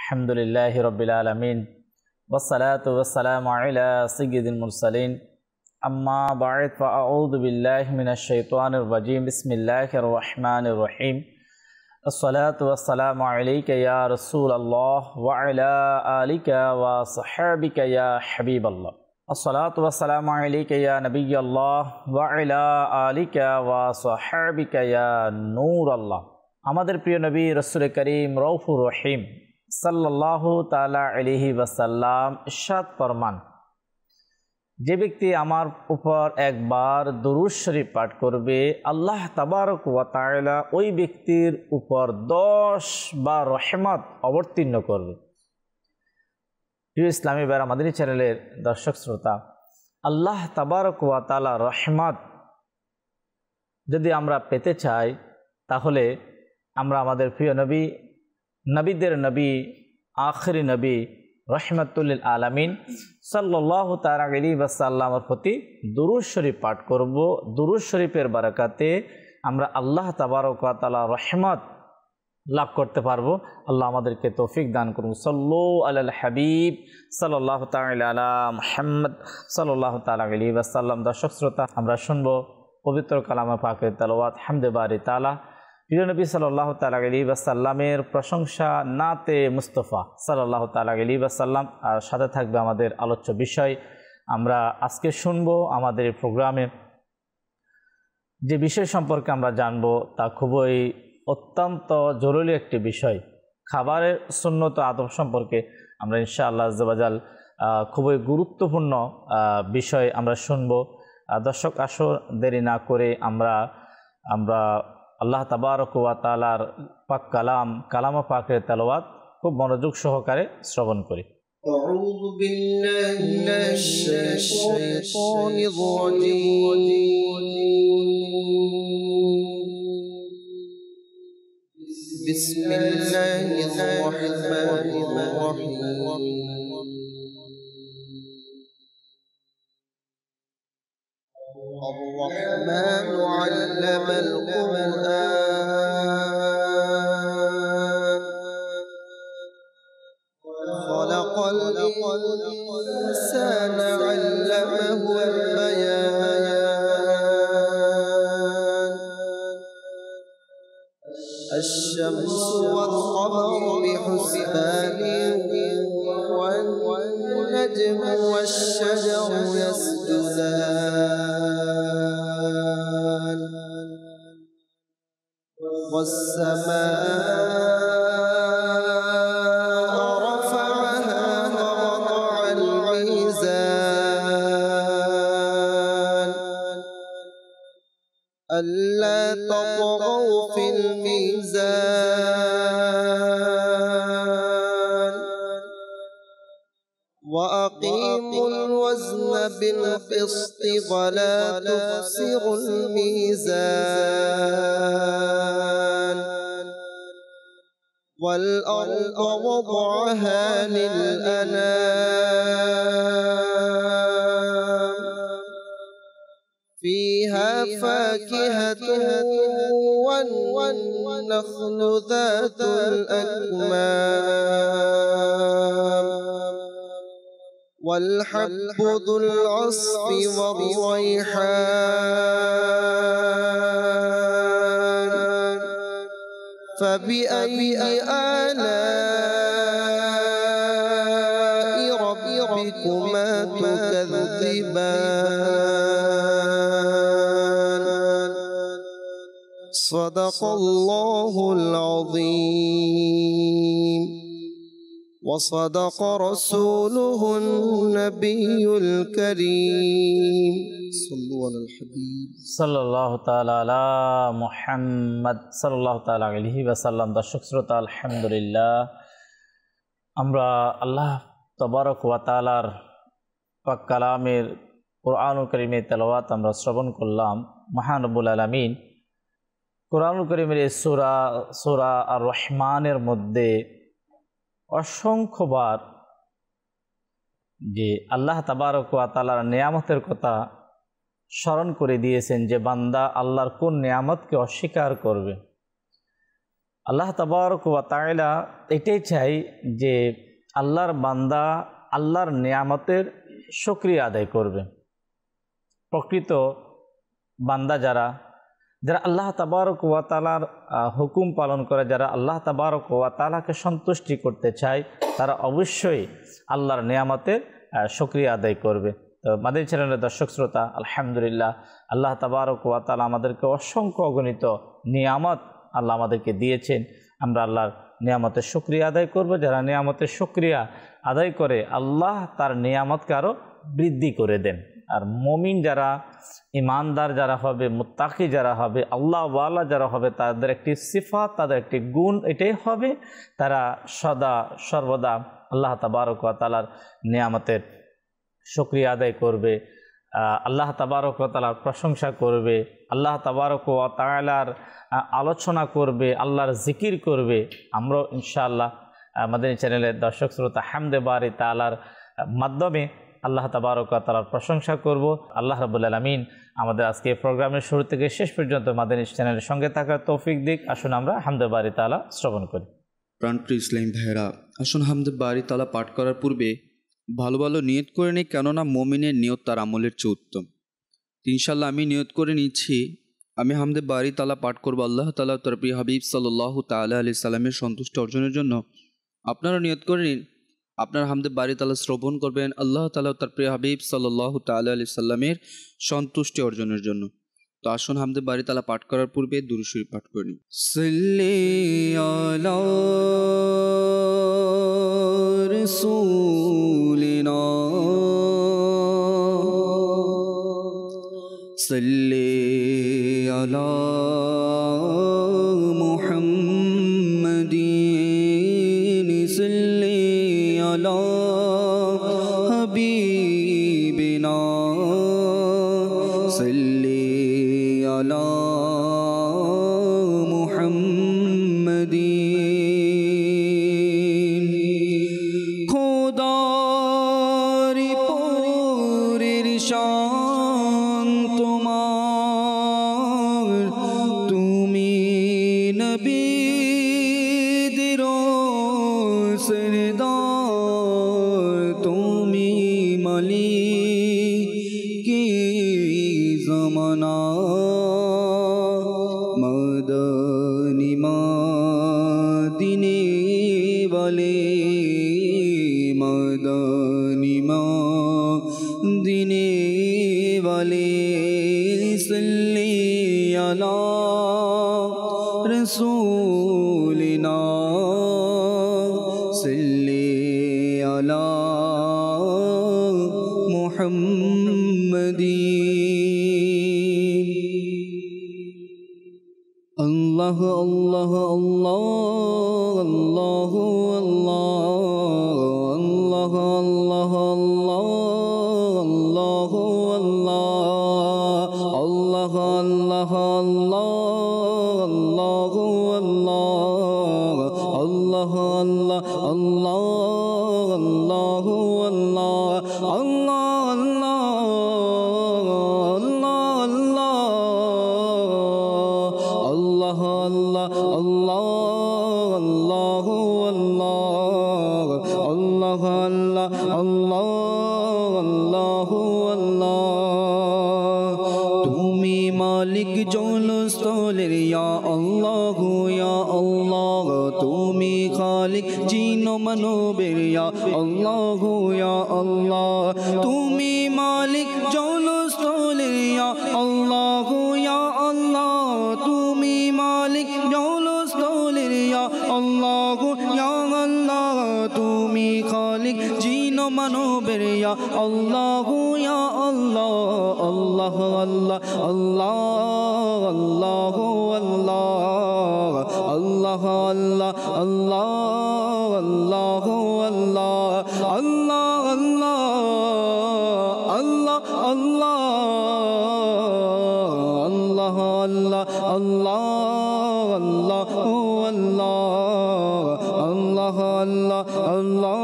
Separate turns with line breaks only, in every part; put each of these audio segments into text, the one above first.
আলহামদুলিল্লাহি রাব্বিল আলামিন ওয়াসসালাতু ওয়াসসালামু আলা সাইয়্যিদিল মুরসালিন আম্মা বা'দ ফাআউযু বিল্লাহি মিনাশ শাইতানির রাজীম বিসমিল্লাহির রহমানির রহিম আসসালাতু ওয়াসসালামু আলাইকা ইয়া রাসূলুল্লাহ ওয়া আলা আলিকা ওয়া সাহবিকা ইয়া হাবিবাল্লাহ আসসালাতু ওয়াসসালামু আলাইকা ইয়া নবিয়াল্লাহ ওয়া আলা আলিকা ওয়া সাহবিকা ইয়া নূরাল্লাহ। আমাদের প্রিয় নবী রাসূল করিম রউফুর রহিম সাল্লাল্লাহু তাআলা আলাইহি ওয়াসাল্লাম ইরশাদ ফরমান, যে ব্যক্তি আমার উপর একবার দুরূদ শরীফ পাঠ করবে, আল্লাহ তাবারক ওয়া তাআলা ওই ব্যক্তির উপর 10 বার রহমত অবতীর্ণ করবে। প্রিয় ইসলামী ভাইরা, মাদানী চ্যানেলের দর্শক শ্রোতা, আল্লাহ তাবারক ওয়া তাআলা রহমত যদি আমরা পেতে চাই, তাহলে আমরা আমাদের প্রিয় নবী, নবীদের নবী, আখিরি নবী রহমাতুল লিল আলামিন সাল্লাল্লাহু তাআলা আলাইহি ওয়াসাল্লামের প্রতি দুরূদ শরীফ পাঠ করব। দুরূদ শরীফের বারাকাতে আমরা আল্লাহ তাবারক ওয়া তাআলা রহমত লাভ করতে পারবো। আল্লাহ আমাদেরকে তৌফিক দান করুন। সাল্লু আলাল হাবিব সাল্লাল্লাহু তাআলা আলা মুহাম্মদ সাল্লাল্লাহু তাআলা আলাইহি ওয়াসাল্লাম। দর্শক শ্রোতা, আমরা শুনবো পবিত্র কালামে পাকের তেলাওয়াত হামদে বারি তাআলা, প্রিয় নবী সাল্লাল্লাহু তাআলা আলাইহি ওয়াসাল্লামের প্রশংসা, নাতে মুস্তাফা সাল্লাল্লাহু তাআলা আলাইহি ওয়াসাল্লাম। আর সাথে থাকবে আমাদের আলোচ্য বিষয়। আমরা আজকে শুনবো আমাদের এই প্রোগ্রামে যে বিষয় সম্পর্কে আমরা জানবো তা খুবই অত্যন্ত জরুরি একটি বিষয়। খাবারের সুন্নত আদব সম্পর্কে আমরা ইনশাআল্লাহ আজ্জা ওয়া জাল খুবই গুরুত্বপূর্ণ বিষয় আমরা শুনবো। দর্শক, আসো দেরি না করে আমরা আল্লাহ তাবারক ওয়া তাআলার পাক কালাম পাকের তেলাওয়াত খুব মনোযোগ সহকারে শ্রবণ করি।
আউযু বিল্লাহি মিনাশ শাইতানির রাজীম। বিসমিল্লাহির রাহমানির রাহিম। الرحمن علم القرآن خلق الإنسان علمه البيان الشمس والقمر بحسبان والنجم والشجر يسجدان والسماء رفعها ووضع الميزان ألا تطغوا في الميزان وأقيموا الوزن بالقسط ولا تخسروا الميزان والأرض وضعها للأنام فيها فاكهة والنخل ذات الأكمام والحب ذو العصف والريحان فبأي آلاء ربكما تكذبان صدق الله العظيم وصدق رسوله النبي الكريم صلوا على الحبيب
সাল্লাল্লাহু তাআলা আলা মুহাম্মদ সাল্লাল্লাহু তাআলা আলাইহি ওয়াসাল্লাম। দর্শক শ্রোতা, আলহামদুলিল্লাহ, আমরা আল্লাহ তাবারক ওয়া তাআলার পাক কালামের কুরআনুল কারীমের তেলাওয়াত আমরা শ্রবণ করলাম। মহান রব্বুল আলামিন কুরআনুল কারীমের এই সূরা আর রহমানের মধ্যে অসংখ্যবার যে আল্লাহ তাবারক ওয়া তাআলার নিয়ামতের কথা স্মরণ করে দিয়েছেন, যে বান্দা আল্লাহর কোন নিয়ামতকে অস্বীকার করবে। আল্লাহ তাবারক ওয়া তাআলা এটাই চাই যে আল্লাহর বান্দা আল্লাহর নিয়ামতের শুকরিয়া আদায় করবে। প্রকৃত বান্দা যারা আল্লাহ তাবারক ওয়া তাআলার হুকুম পালন করে, যারা আল্লাহ তাবারক ওয়া তাআলাকে সন্তুষ্টি করতে চায়, তারা অবশ্যই আল্লাহর নিয়ামতের শুকরিয়া আদায় করবে। তো মাদানী চ্যানেলের দর্শক শ্রোতা, আলহামদুলিল্লাহ আল্লাহ তাবারক ওয়া তাআলা আমাদেরকে অসংখ্য অগণিত নিয়ামত আল্লাহ আমাদেরকে দিয়েছেন। আমরা আল্লাহর নিয়ামতের শুকরিয়া আদায় করব। যারা নিয়ামতের শুকরিয়া আদায় করে আল্লাহ তার নিয়ামতকে আরও বৃদ্ধি করে দেন। আর মুমিন যারা, ইমানদার যারা হবে, মুত্তাকি যারা হবে, আল্লাহ ওয়ালা যারা হবে, তাদের একটি সিফাত, তাদের একটি গুণ এটাই হবে, তারা সদা সর্বদা আল্লাহ তাবারক ওয়া তাআলার নিয়ামতের শুকরিয়া আদায় করবে, আল্লাহ তাবারক ওয়া তাআলার প্রশংসা করবে, আল্লাহ তাবারক ওয়া তাআলার আলোচনা করবে, আল্লাহর জিকির করবে। আমরাও ইনশাআল্লাহ মাদানী চ্যানেলের দর্শক শ্রোতা হামদে বারি তাআলার মাধ্যমে আল্লাহ তাবারক ওয়া তাআলার প্রশংসা করব। আল্লাহ রাব্বুল আলামিন আমাদের আজকে প্রোগ্রামের শুরু থেকে শেষ পর্যন্ত মাদানী চ্যানেলের সঙ্গে থাকার তৌফিক দিক। আসুন আমরা হামদে বারি তাআলা শ্রবণ করি।
প্রাণপ্রিয় ইসলাম ভাইয়েরা, আসুন হামদে বারি তাআলা পাঠ করার পূর্বে ভালো ভালো নিয়ত করে নিই, কেননা মুমিনের নিয়ত তার আমলের চেয়ে উত্তম। ইনশাআল্লাহ আমি নিয়ত করে নিচ্ছি, আমি হামদে বারি তাআলা পাঠ করব আল্লাহ তাআলা তার প্রিয় হাবিব সাল্লাল্লাহু তাআলা আলাইহি সাল্লামের সন্তুষ্টি অর্জনের জন্য। আপনারা নিয়ত করে নিন, আপনার হামদে বারি তাআলা শ্রবণ করবেন আল্লাহ তাআলা তার প্রিয় হাবিব সাল্লাল্লাহু তাআলা আলাইহি সাল্লামের সন্তুষ্টি অর্জনের জন্য। তো আসুন হামদে বারি তাআলা পাঠ করার পূর্বে দুরূদ শরীফ পাঠ করে নিন। সাল্লি আলা রাসূলিনা সাল্লি আলা মুহাম্মাদিন সাল্লি আলা হাবিবিনা সাল্লি আলা মুহাম্মাদিন। খোদার পরের শান তোমার, তুমি নবীদের সরদার, তুমি মালিকে জামানা, মদনী মদিনে वाले, मदनी मदीने वाले। सल्ली अला रसूलिना सल्ली अला मुहम्मदीन। अल्लाह अल्लाह अल्लाह अल्लाह अल्लाह अल्लाह अल्लाह अल्लाह अल्लाह अल्लाह अल्लाह अल्लाह अल्लाह अल्लाह अल्लाह তুমি মালিক জলস্থলের ইয়া আল্লাহ ইয়া আল্লাহ, তুমি খালিক জিন মানবের ইয়া আল্লাহ ইয়া আল্লাহ, তুমি মালিক জলস্থলের ইয়া আল্লাহ ইয়া আল্লাহ, তুমি মালিক জলস্থলের ইয়া আল্লাহ ইয়া আল্লাহ, তুমি খালিক জিন মানবের ইয়া আল্লাহ ইয়া আল্লাহ। আল্লাহ আল্লাহ আল্লাহ আল্লাহ আল্লাহ আল্লাহ আল্লাহ আল্লাহ আল্লাহ আল্লাহ আল্লাহ আল্লাহ আল্লাহ আল্লাহ আল্লাহ আল্লাহ আল্লাহ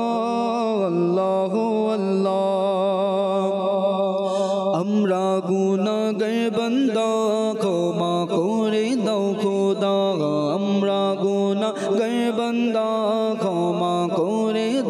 আল্লাহ আল্লাহ। আমরা গুনাহগার বান্দা, ক্ষমা করে দাও খোদা, আমরা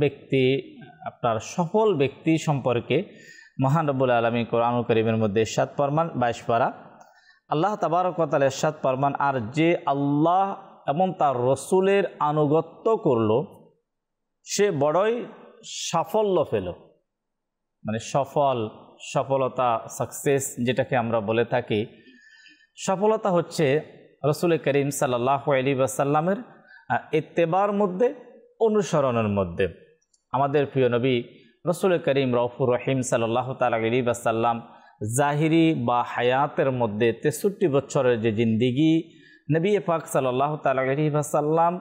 ব্যক্তি, আপনার সফল ব্যক্তি সম্পর্কে মহান রব্বুল আলামিন কোরআনুল কারীমের মধ্যে ইরশাদ ফরমান 22 পারা, আল্লাহ তাবারক ওয়া তাআলা ইরশাদ ফরমান, আর যে আল্লাহ এবং তার রসুলের আনুগত্য করল সে বড়ই সাফল্য পেল। মানে সফলতা, সাকসেস যেটাকে আমরা বলে থাকি, সফলতা হচ্ছে রসুল করিম সাল্লাল্লাহু আলাইহি ওয়াসাল্লামের ইত্তেবার মধ্যে, অনুসরণের মধ্যে। আমাদের প্রিয় নবী রসুল করিম রউফুর রহিম সাল্লাল্লাহু তাআলা আলাইহি ওয়াসাল্লাম জাহিরি বা হায়াতের মধ্যে 63 বছরের যে জিন্দিগি নবী পাক সাল্লাল্লাহু তাআলা আলাইহি ওয়াসাল্লাম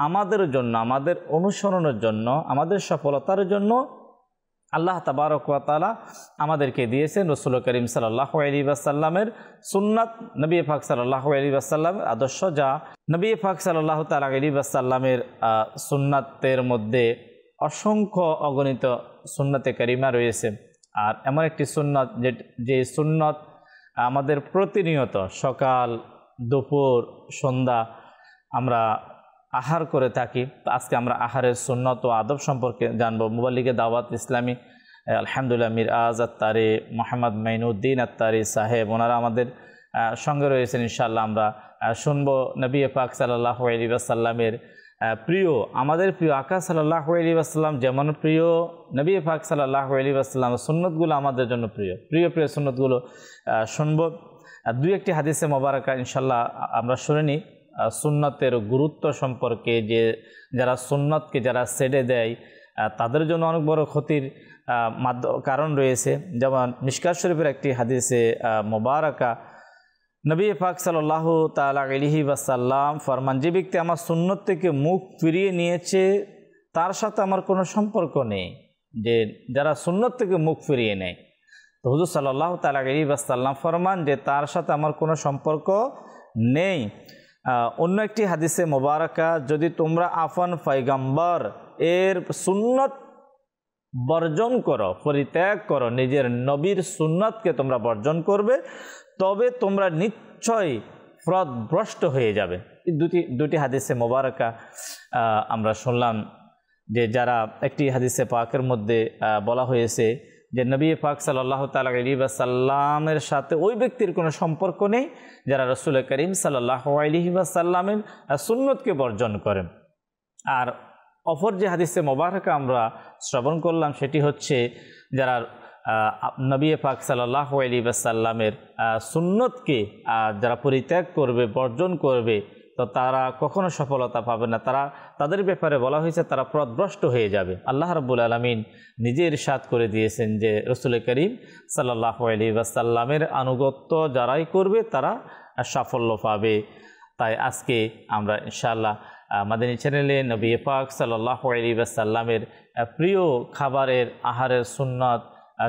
আমাদের জন্য, আমাদের অনুসরণের জন্য, আমাদের সফলতার জন্য আল্লাহ তাবারক ওয়া তাআলা আমাদেরকে দিয়েছেন রসুল করিম সাল্লাল্লাহু আলাইহি ওয়াসাল্লামের সুন্নাত, নবী পাক সাল্লাল্লাহু আলাইহি ওয়াসাল্লামের আদর্শ, যা নবী পাক সাল্লাল্লাহু তাআলা আলাইহি ওয়াসাল্লামের সুন্নাতের মধ্যে অসংখ্য অগণিত সুন্নতে কারিমা রয়েছে। আর এমন একটি সুন্নত যে সুন্নত আমাদের প্রতিনিয়ত সকাল, দুপুর, সন্ধ্যা আমরা আহার করে থাকি। তো আজকে আমরা আহারের সুন্নত ও আদব সম্পর্কে জানবো। মুবাল্লিগে দাওয়াত ইসলামী আলহামদুলিল্লাহ মিরাজ আত্তারি, মোহাম্মদ মাইনুদ্দিন আত্তারি সাহেব, ওনারা আমাদের সঙ্গে রয়েছেন। ইনশাআল্লাহ আমরা শুনবো নবী পাক সাল্লাল্লাহু আলাইহি ওয়াসাল্লামের প্রিয়, আমাদের প্রিয় আকা সাল্লাল্লাহু আলাইহি ওয়াসাল্লাম যেমন প্রিয়, নবী পাক সাল্লাল্লাহু আলাইহি ওয়াসাল্লামের সুন্নতগুলো আমাদের জন্য প্রিয় সুন্নতগুলো শুনবো। দুই একটি হাদিসে মোবারকা ইনশাআল্লাহ আমরা শুনে নিই সুন্নতের গুরুত্ব সম্পর্কে, যে যারা সুন্নতকে যারা ছেড়ে দেয় তাদের জন্য অনেক বড় ক্ষতির কারণ রয়েছে। যেমন মিশকাত শরীফের একটি হাদিসে মোবারকা নবী পাক সাল্লাল্লাহু তাআলা আলাইহি ওয়াসাল্লাম ফরমান, যে ব্যক্তি আমার সুন্নত থেকে মুখ ফিরিয়ে নিয়েছে তার সাথে আমার কোনো সম্পর্ক নেই। যে যারা সুন্নত থেকে মুখ ফিরিয়ে নেয়, তো হুজুর সাল্লাল্লাহু তাআলা আলাইহি ওয়াসাল্লাম ফরমান যে তার সাথে আমার কোনো সম্পর্ক নেই। অন্য একটি হাদিসে মোবারকা, যদি তোমরা আফন পয়গম্বর এর সুন্নত বর্জন করো, পরিত্যাগ করো, নিজের নবীর সুন্নতকে তোমরা বর্জন করবে, তবে তোমরা নিশ্চয়ই পথভ্রষ্ট হয়ে যাবে। দুটি হাদিসে মোবারকা আমরা শুনলাম, যে যারা একটি হাদিসে পাকের মধ্যে বলা হয়েছে যে নবী পাক সাল্লাল্লাহু তাআলা আলাইহি ওয়াসাল্লামের সাথে ওই ব্যক্তির কোনো সম্পর্ক নেই যারা রসুল করিম সাল্লাল্লাহু আলাইহি ওয়াসাল্লামের সুন্নতকে বর্জন করেন। আর অপর যে হাদিসে মোবারকা আমরা শ্রবণ করলাম সেটি হচ্ছে যারা নবী পাক সাল্লাল্লাহু আলাইহি ওয়াসাল্লামের সুন্নতকে যারা পরিত্যাগ করবে, বর্জন করবে, তো তারা কখনো সফলতা পাবে না। তাদের ব্যাপারে বলা হয়েছে তারা পথভ্রষ্ট হয়ে যাবে। আল্লাহ রাব্বুল আলামিন নিজে ইরশাদ করে দিয়েছেন যে রসুল করিম সাল্লাল্লাহু আলাইহি ওয়াসাল্লামের আনুগত্য যারাই করবে তারা সাফল্য পাবে। তাই আজকে আমরা ইনশাআল্লাহ মাদানী চ্যানেলে নবী পাক সাল্লাল্লাহু আলাইহি ওয়াসাল্লামের প্রিয় খাবারের, আহারের সুন্নত,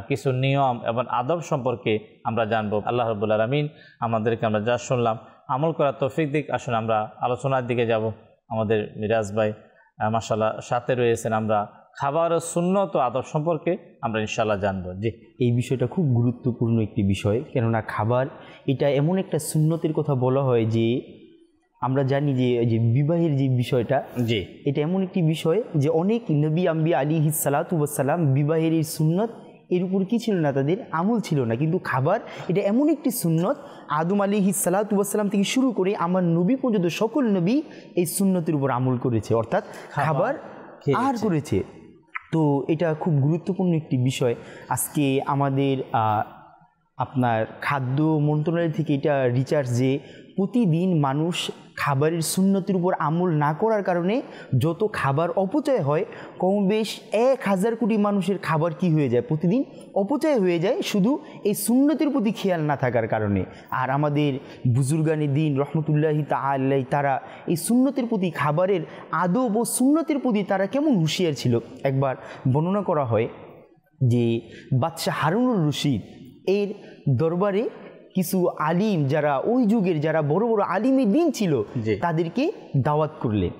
কিছু নিয়ম এবং আদব সম্পর্কে আমরা জানবো। আল্লাহ রাব্বুল আলামিন আমাদেরকে আমরা যা শুনলাম আমল করার তৌফিক দিক। আসুন আমরা আলোচনার দিকে যাব। আমাদের মিরাজ ভাই মাশাআল্লাহ সাথে রয়েছেন। আমরা খাবার ও সুন্নত ও আদব সম্পর্কে আমরা ইনশাআল্লাহ জানবো। জি,
এই বিষয়টা খুব গুরুত্বপূর্ণ একটি বিষয়, কেননা খাবার এটা এমন একটা সুন্নতের কথা বলা হয় যে আমরা জানি যে বিবাহের যে বিষয়টা,
জি,
এটা এমন একটি বিষয় যে অনেক নবী আম্বিয়া আলাইহিস সালাতু ওয়াস সালাম বিবাহের এই সুন্নত এর উপর কি ছিল না, তাদের আমল ছিল না। কিন্তু খাবার এটা এমন একটি সুন্নত, আদম আলাইহিস সালাতু ওয়াস সালাম থেকে শুরু করে আমার নবী পর্যন্ত সকল নবী এই সুন্নতের উপর আমল করেছে, অর্থাৎ খাবার আহার করেছে। তো এটা খুব গুরুত্বপূর্ণ একটি বিষয়। আজকে আমাদের আপনার খাদ্য মন্ত্রণালয় থেকে এটা রিসার্চ যে প্রতিদিন মানুষ খাবারের সুন্নতের উপর আমল না করার কারণে যত খাবার অপচয় হয়, কম বেশ 1000 কোটি মানুষের খাবার কি হয়ে যায়, প্রতিদিন অপচয় হয়ে যায়, শুধু এই সুন্নতের প্রতি খেয়াল না থাকার কারণে। আর আমাদের বুজুর্গানে দিন রহমতুল্লাহি তাআলা তারা এই সুন্নতের প্রতি, খাবারের আদব ও সুন্নতের প্রতি তারা কেমন হুঁশিয়ার ছিল। একবার বর্ণনা করা হয় যে বাদশাহ হারুনুর রশিদ এর দরবারে কিছু আলিম, যারা ওই যুগের যারা বড় বড় আলিমে দিন ছিল, তাদেরকে দাওয়াত করলেন।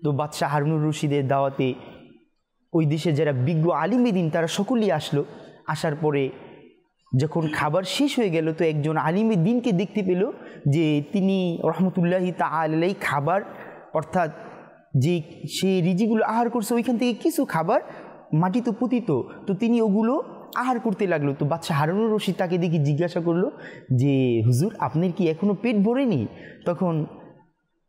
তো বাদশাহ হারুনুর রশিদের দাওয়াতে ওই দেশের যারা বিজ্ঞ আলিমে দিন তারা সকলেই আসলো। আসার পরে যখন খাবার শেষ হয়ে গেল, তো একজন আলিমে দিনকে দেখতে পেল যে তিনি রহমতুল্লাহি তাআলা খাবার অর্থাৎ যে সে রিজিগুলো আহার করছে ওইখান থেকে কিছু খাবার মাটিতে পতিত, তো তিনি ওগুলো আহার করতে লাগলো। তো বাদশা হারুনুর রশিদ তাকে দেখে জিজ্ঞাসা করলো যে হুজুর আপনার কি এখনও পেট ভরেনি? তখন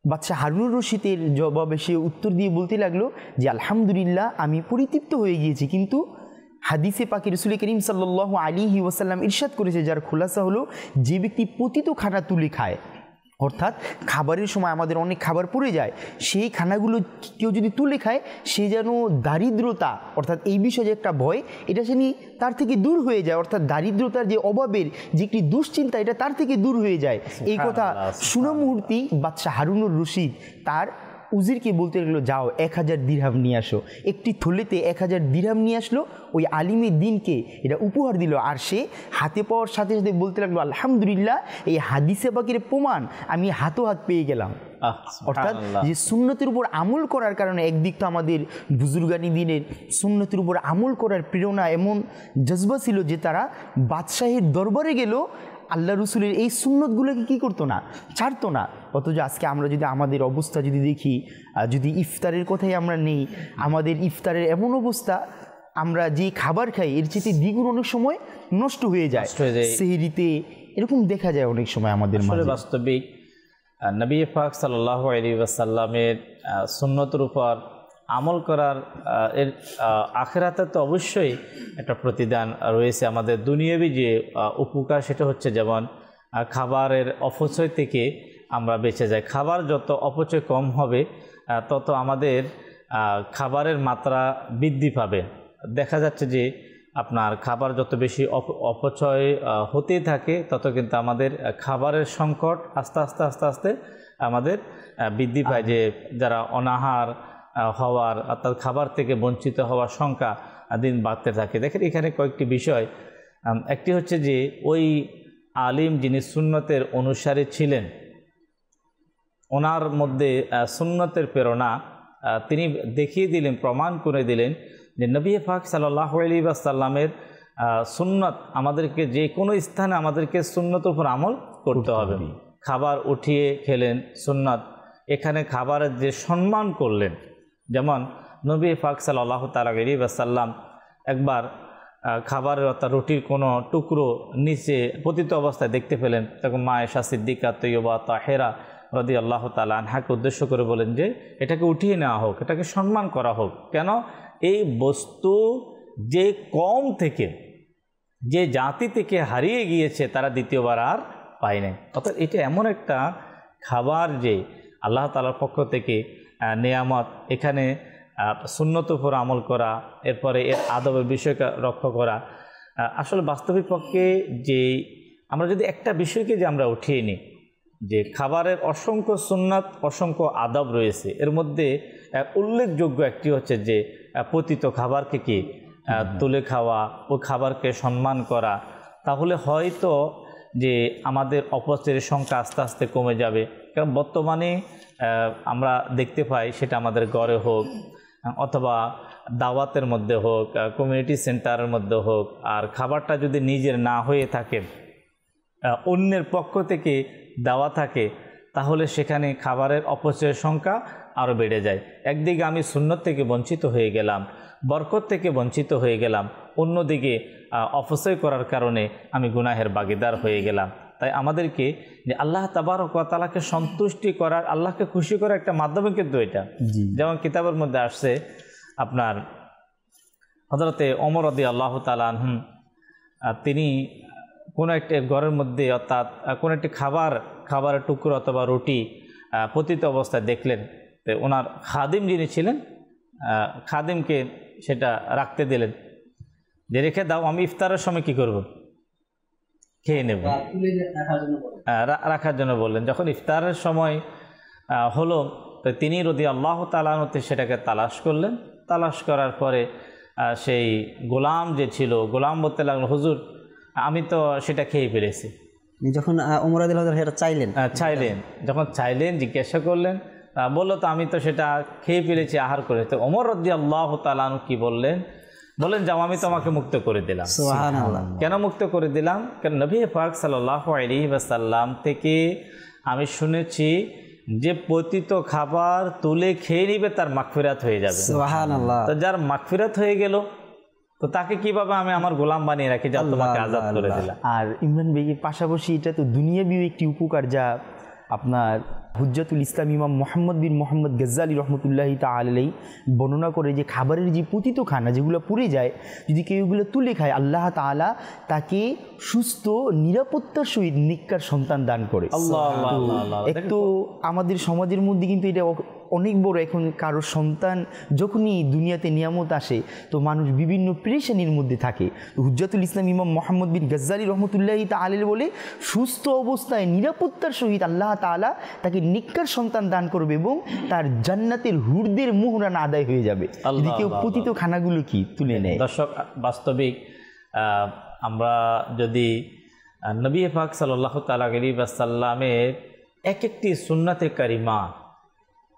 বাদশা হারুনুর রশিদের জবাবে সে উত্তর দিয়ে বলতে লাগলো যে আলহামদুলিল্লাহ আমি পরিতৃপ্ত হয়ে গিয়েছি, কিন্তু হাদিসে পাকে রাসূল করিম সাল্লাল্লাহু আলাইহি ওয়াসাল্লাম ইরশাদ করেছে, যার খোলাসা হলো যে ব্যক্তি পতিত খানা তুলে খায়, অর্থাৎ খাবারের সময় আমাদের অনেক খাবার পড়ে যায়, সেই খানাগুলো কেউ যদি তুলে খায় সে যেন দারিদ্রতা, অর্থাৎ এই বিষয়ে যে একটা ভয়, এটা সে তার থেকে দূর হয়ে যায়, অর্থাৎ দারিদ্রতার যে অভাবের যে একটি দুশ্চিন্তা এটা তার থেকে দূর হয়ে যায়। এই কথা শোনা মুহূর্তেই বাদশা হারুনুর রশিদ তার উজিরকে বলতে লাগলো যাও 1000 দিরহাম নিয়ে আসো। একটি থলেতে 1000 দিরহাম নিয়ে আসলো, ওই আলিমের দিনকে এটা উপহার দিল। আর সে হাতে পাওয়ার সাথে সাথে বলতে লাগলো আলহামদুলিল্লাহ এই হাদিসে পাকের প্রমাণ আমি হাত পেয়ে গেলাম। অর্থাৎ যে সুন্নতের উপর আমল করার কারণে একদিক তো আমাদের বুজুর্গানি দিনের সুন্নতের উপর আমল করার প্রেরণা এমন জজবা ছিল যে তারা বাদশাহের দরবারে গেল আল্লাহ রসুলের এই সুন্নতগুলোকে কী করতো না, ছাড়তো না। অথচ আজকে আমরা যদি আমাদের অবস্থা যদি দেখি, যদি ইফতারের কথাই আমরা নেই, আমাদের ইফতারের এমন অবস্থা আমরা যে খাবার খাই এর চেয়ে দ্বিগুণ অনেক সময় নষ্ট হয়ে যায়, সেহরিতে এরকম দেখা যায় অনেক সময় আমাদের মাঝে।
বাস্তবিক নবী পাক সাল্লাল্লাহু আলাইহি ওয়াসাল্লামের সুন্নতের উপর আমল করার এর আখিরাতে তো অবশ্যই একটা প্রতিদান রয়েছে। আমাদের দুনিয়াবি যে উপকার সেটা হচ্ছে যেমন খাবারের অপচয় থেকে আমরা বেঁচে যাই। খাবার যত অপচয় কম হবে তত আমাদের খাবারের মাত্রা বৃদ্ধি পাবে। দেখা যাচ্ছে যে আপনার খাবার যত বেশি অপচয় হতেই থাকে তত কিন্তু আমাদের খাবারের সংকট আস্তে আস্তে আমাদের বৃদ্ধি পায়, যে যারা অনাহার হওয়ার অর্থাৎ খাবার থেকে বঞ্চিত হওয়ার সংখ্যা দিন বাড়তে থাকে। দেখেন এখানে কয়েকটি বিষয়, একটি হচ্ছে যে ওই আলিম যিনি সুন্নতের অনুসারী ছিলেন ওনার মধ্যে সুন্নতের প্রেরণা তিনি দেখিয়ে দিলেন, প্রমাণ করে দিলেন যে নবী পাক সাল্লাল্লাহু আলাইহি ওয়াসাল্লামের সুন্নত আমাদেরকে যে কোনো স্থানে আমাদেরকে সুন্নতের উপর আমল করতে হবে। খাবার উঠিয়ে খেলেন সুন্নত, এখানে খাবারের যে সম্মান করলেন, যেমন নবী পাক সাল্লাল্লাহু তাআলা আলাইহি ওয়াসাল্লাম একবার খাবারের অর্থাৎ রুটির কোনো টুকরো নিচে পতিত অবস্থায় দেখতে পেলেন, তখন মা আয়েশা সিদ্দিকা তৈয়বা তাহেরা রাদিয়াল্লাহু তাআলা আনহাকে উদ্দেশ্য করে বলেন যে এটাকে উঠিয়ে নেওয়া হোক, এটাকে সম্মান করা হোক। কেন? এই বস্তু যে কম থেকে যে জাতি থেকে হারিয়ে গিয়েছে তারা দ্বিতীয়বার আর পায় নাই। অর্থাৎ এটা এমন একটা খাবার যে আল্লাহ তাআলার পক্ষ থেকে নেয়ামত। এখানে সুন্নত উপর আমল করা, এরপরে এর আদবের বিষয়কে রক্ষা করা। আসলে বাস্তবিক পক্ষে যে আমরা যদি একটা বিষয়কে যে আমরা উঠিয়ে নিই যে খাবারের অসংখ্য সুন্নাত অসংখ্য আদব রয়েছে, এর মধ্যে উল্লেখযোগ্য একটি হচ্ছে যে পতিত খাবারকে কি তুলে খাওয়া, ও খাবারকে সম্মান করা, তাহলে হয়তো যে আমাদের অপচয়ের সংখ্যা আস্তে আস্তে কমে যাবে। কারণ বর্তমানে আমরা দেখতে পাই সেটা আমাদের ঘরে হোক অথবা দাওয়াতের মধ্যে হোক, কমিউনিটি সেন্টারের মধ্যে হোক, আর খাবারটা যদি নিজের না হয়ে থাকে অন্যের পক্ষ থেকে দেওয়া থাকে তাহলে সেখানে খাবারের অপচয়ের সংখ্যা আরও বেড়ে যায়। একদিকে আমি সুন্নত থেকে বঞ্চিত হয়ে গেলাম, বরকত থেকে বঞ্চিত হয়ে গেলাম, অন্যদিকে অপচয় করার কারণে আমি গুনাহের ভাগীদার হয়ে গেলাম। তাই আমাদেরকে যে আল্লাহ তাবারক ওয়া তাআলাকে সন্তুষ্টি করার, আল্লাহকে খুশি করার একটা মাধ্যমে কিন্তু এটা। যেমন কিতাবের মধ্যে আসছে আপনার হযরতে ওমর রাদিয়াল্লাহু তাআলা আনহু তিনি কোনো একটি ঘরের মধ্যে অর্থাৎ কোনো একটি খাবারের টুকরো অথবা রুটি পতিত অবস্থায় দেখলেন, তো ওনার খাদিম যিনি ছিলেন খাদিমকে সেটা রাখতে দিলেন, যে রেখে দাও, আমি ইফতারের সময় কি করব, খেয়ে নেব, রাখার জন্য বললেন। যখন ইফতারের সময় হলো তো তিনি রাদিয়াল্লাহু তাআলা আনহু সেটাকে তালাশ করলেন। তালাশ করার পরে সেই গোলাম যে ছিল, গোলাম বলতে লাগলো হুজুর আমি তো সেটা খেয়ে ফেলেছি।
যখন ওমর রাদিয়াল্লাহু তাআলা সেটা চাইলেন,
যখন চাইলেন জিজ্ঞাসা করলেন, বললো তো আমি তো সেটা খেয়ে ফেলেছি, আহার করে। তো ওমর রাদিয়াল্লাহু তাআলা আনহু কি বললেন যাও আমি তোমাকে মুক্ত করে দিলাম। সুবহানাল্লাহ। কেন মুক্ত করে দিলাম? কারণ নবী পাক সাল্লাল্লাহু আলাইহি ওয়াসাল্লাম থেকে আমি শুনেছি যে পতিত খাবার তুলে খেয়ে নিবে তার মাগফিরাত হয়ে যাবে।
সুবহানাল্লাহ।
তো যার মাগফিরাত হয়ে গেল তো তাকে কিভাবে আমি আমার গোলাম বানিয়ে রাখি, যা তোমাকে আজাদ করে দিলাম।
আর ইমরান ভাইয়ের পাশাপাশি এটা তো দুনিয়াবী একটি উপকার, যা আপনার হুজ্জাতুল ইসলাম ইমাম মোহাম্মদ বিন মোহাম্মদ গজ্জালি রহমতুল্লাহি তাআলাই বর্ণনা করে যে খাবারের যে পতিত খানা যেগুলো পুড়ে যায়, যদি কেউ এগুলো তুলে খায় আল্লাহ তাআলা তাকে সুস্থ নিরাপত্তার সহিত নিকার সন্তান দান করে। এক তো আমাদের সমাজের মধ্যে কিন্তু এটা অনেক বড়, এখন কারো সন্তান যখনই দুনিয়াতে নিয়ামত আসে তো মানুষ বিভিন্ন পেরেশানির মধ্যে থাকে। তো হুজ্জাতুল ইসলাম ইমাম মোহাম্মদ বিন গজ্জালি রহমতুল্লাহি তাআলাই বলে সুস্থ অবস্থায় নিরাপত্তার সহিত আল্লাহ তাআলা তাকে নিকার সন্তান দান করবে এবং তার জান্নাতের হুরদের মোহরানা আদায় হয়ে যাবে যদি কেউ পতিত খানাগুলো কি তুলে নেয়।
দর্শক, বাস্তবিক আমরা যদি নবী পাক সাল্লাল্লাহু তাআলা আলাইহি ওয়াসাল্লামের এক একটি সুন্নাতে কারিমা,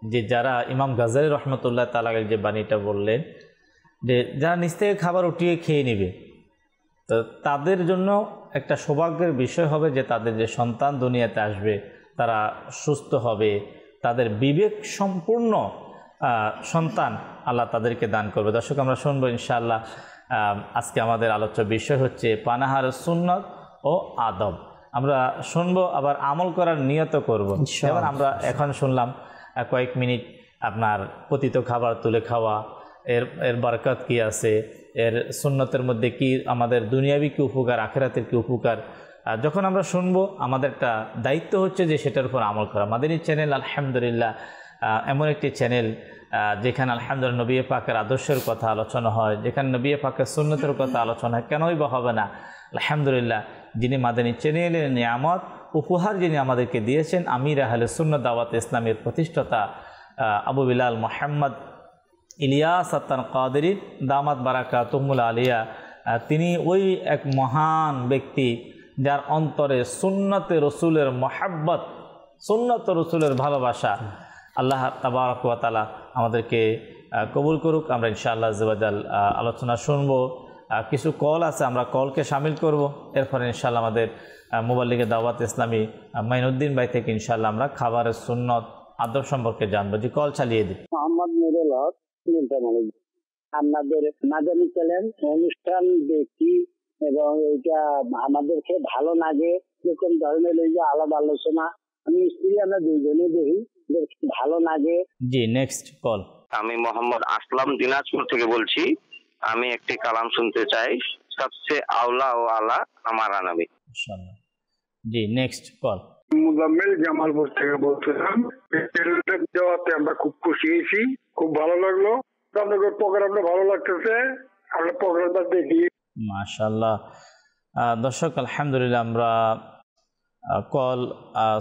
যে যারা ইমাম গাজ্জালি রহমতুল্লাহ তাআলা যে বাণীটা বললেন যে যারা নিজ থেকে খাবার উঠিয়ে খেয়ে নেবে, তো তাদের জন্য একটা সৌভাগ্যের বিষয় হবে যে তাদের যে সন্তান দুনিয়াতে আসবে তারা সুস্থ হবে, তাদের বিবেক সম্পূর্ণ সন্তান আল্লাহ তাদেরকে দান করবে। দর্শক, আমরা শুনবো ইনশাআল্লাহ। আজকে আমাদের আলোচ্য বিষয় হচ্ছে পানাহার সুন্নত ও আদব। আমরা শুনবো, আবার আমল করার নিয়ত করবো। এবার আমরা এখন শুনলাম কয়েক মিনিট আপনার পতিত খাবার তুলে খাওয়া, এর বরকত কি আছে, এর সুন্নতের মধ্যে কি আমাদের দুনিয়াবি কি উপকার, আখিরাতের কি উপকার। যখন আমরা শুনবো আমাদের একটা দায়িত্ব হচ্ছে যে সেটার উপর আমল করা। মাদানী চ্যানেল আলহামদুলিল্লাহ এমন একটি চ্যানেল যেখানে আলহামদুলিল্লাহ নবী পাকের আদর্শের কথা আলোচনা হয়, যেখানে নবী পাকের সুন্নতের কথা আলোচনা হয়, কেনই বা হবে না। আলহামদুলিল্লাহ যিনি মাদানী চ্যানেলের নিয়ামত উপহার যিনি আমাদেরকে দিয়েছেন, আমির আহলে সুন্নাত দাওয়াত ইসলামের প্রতিষ্ঠাতা আবু বিলাল মোহাম্মদ ইলিয়াস আত্তান কাদেরী দামাত বারাকাতুহুল আলিয়া, তিনি ওই এক মহান ব্যক্তি যার অন্তরে সুন্নতে রসুলের মহাব্বত, সুন্নত রসুলের ভালোবাসা। আল্লাহ তাবারক ওয়া তাআলা আমাদেরকে কবুল করুক। আমরা ইনশাআল্লাহ আযজা ওয়া জাল আলোচনা শুনবো। কিছু কল আছে, আমরা কলকে শামিল করব। এরপরে ইনশাআল্লাহ আমাদের মুবাল্লিগে দাওয়াত ইসলামী মাইনুদ্দিন ভাই থেকে ইনশাআল্লাহ আমরা খাবারের সুন্নত আদব সম্পর্কে জানবো। যে কল চালিয়ে দিই।
মোহাম্মদ নুরুল হক, আপনাদের মাদানী চ্যানেল অনুষ্ঠান দেখি এবং এটা আমাদেরকে ভালো লাগে। এরকম ধরনের এই যে আলাদা আলোচনা আমি স্ত্রী আমরা দুইজনে দেখি, ভালো লাগে।
জি, নেক্সট কল।
আমি মোহাম্মদ আসলাম দিনাজপুর থেকে বলছি। আমি একটি কালাম শুনতে চাই, সবচেয়ে আওলা ও আলা আমার নবী।
ইনশাআল্লাহ। জি, নেক্সট কল।
মুজাম্মেল জামালপুর থেকে বলছিলাম। দেওয়াতে আমরা খুব খুশি হয়েছি, খুব ভালো লাগলো। আপনাদের প্রোগ্রামটা ভালো লাগতেছে, আমরা প্রোগ্রামটা দেখি।
মাশাআল্লাহ। দর্শক, আলহামদুলিল্লাহ আমরা কল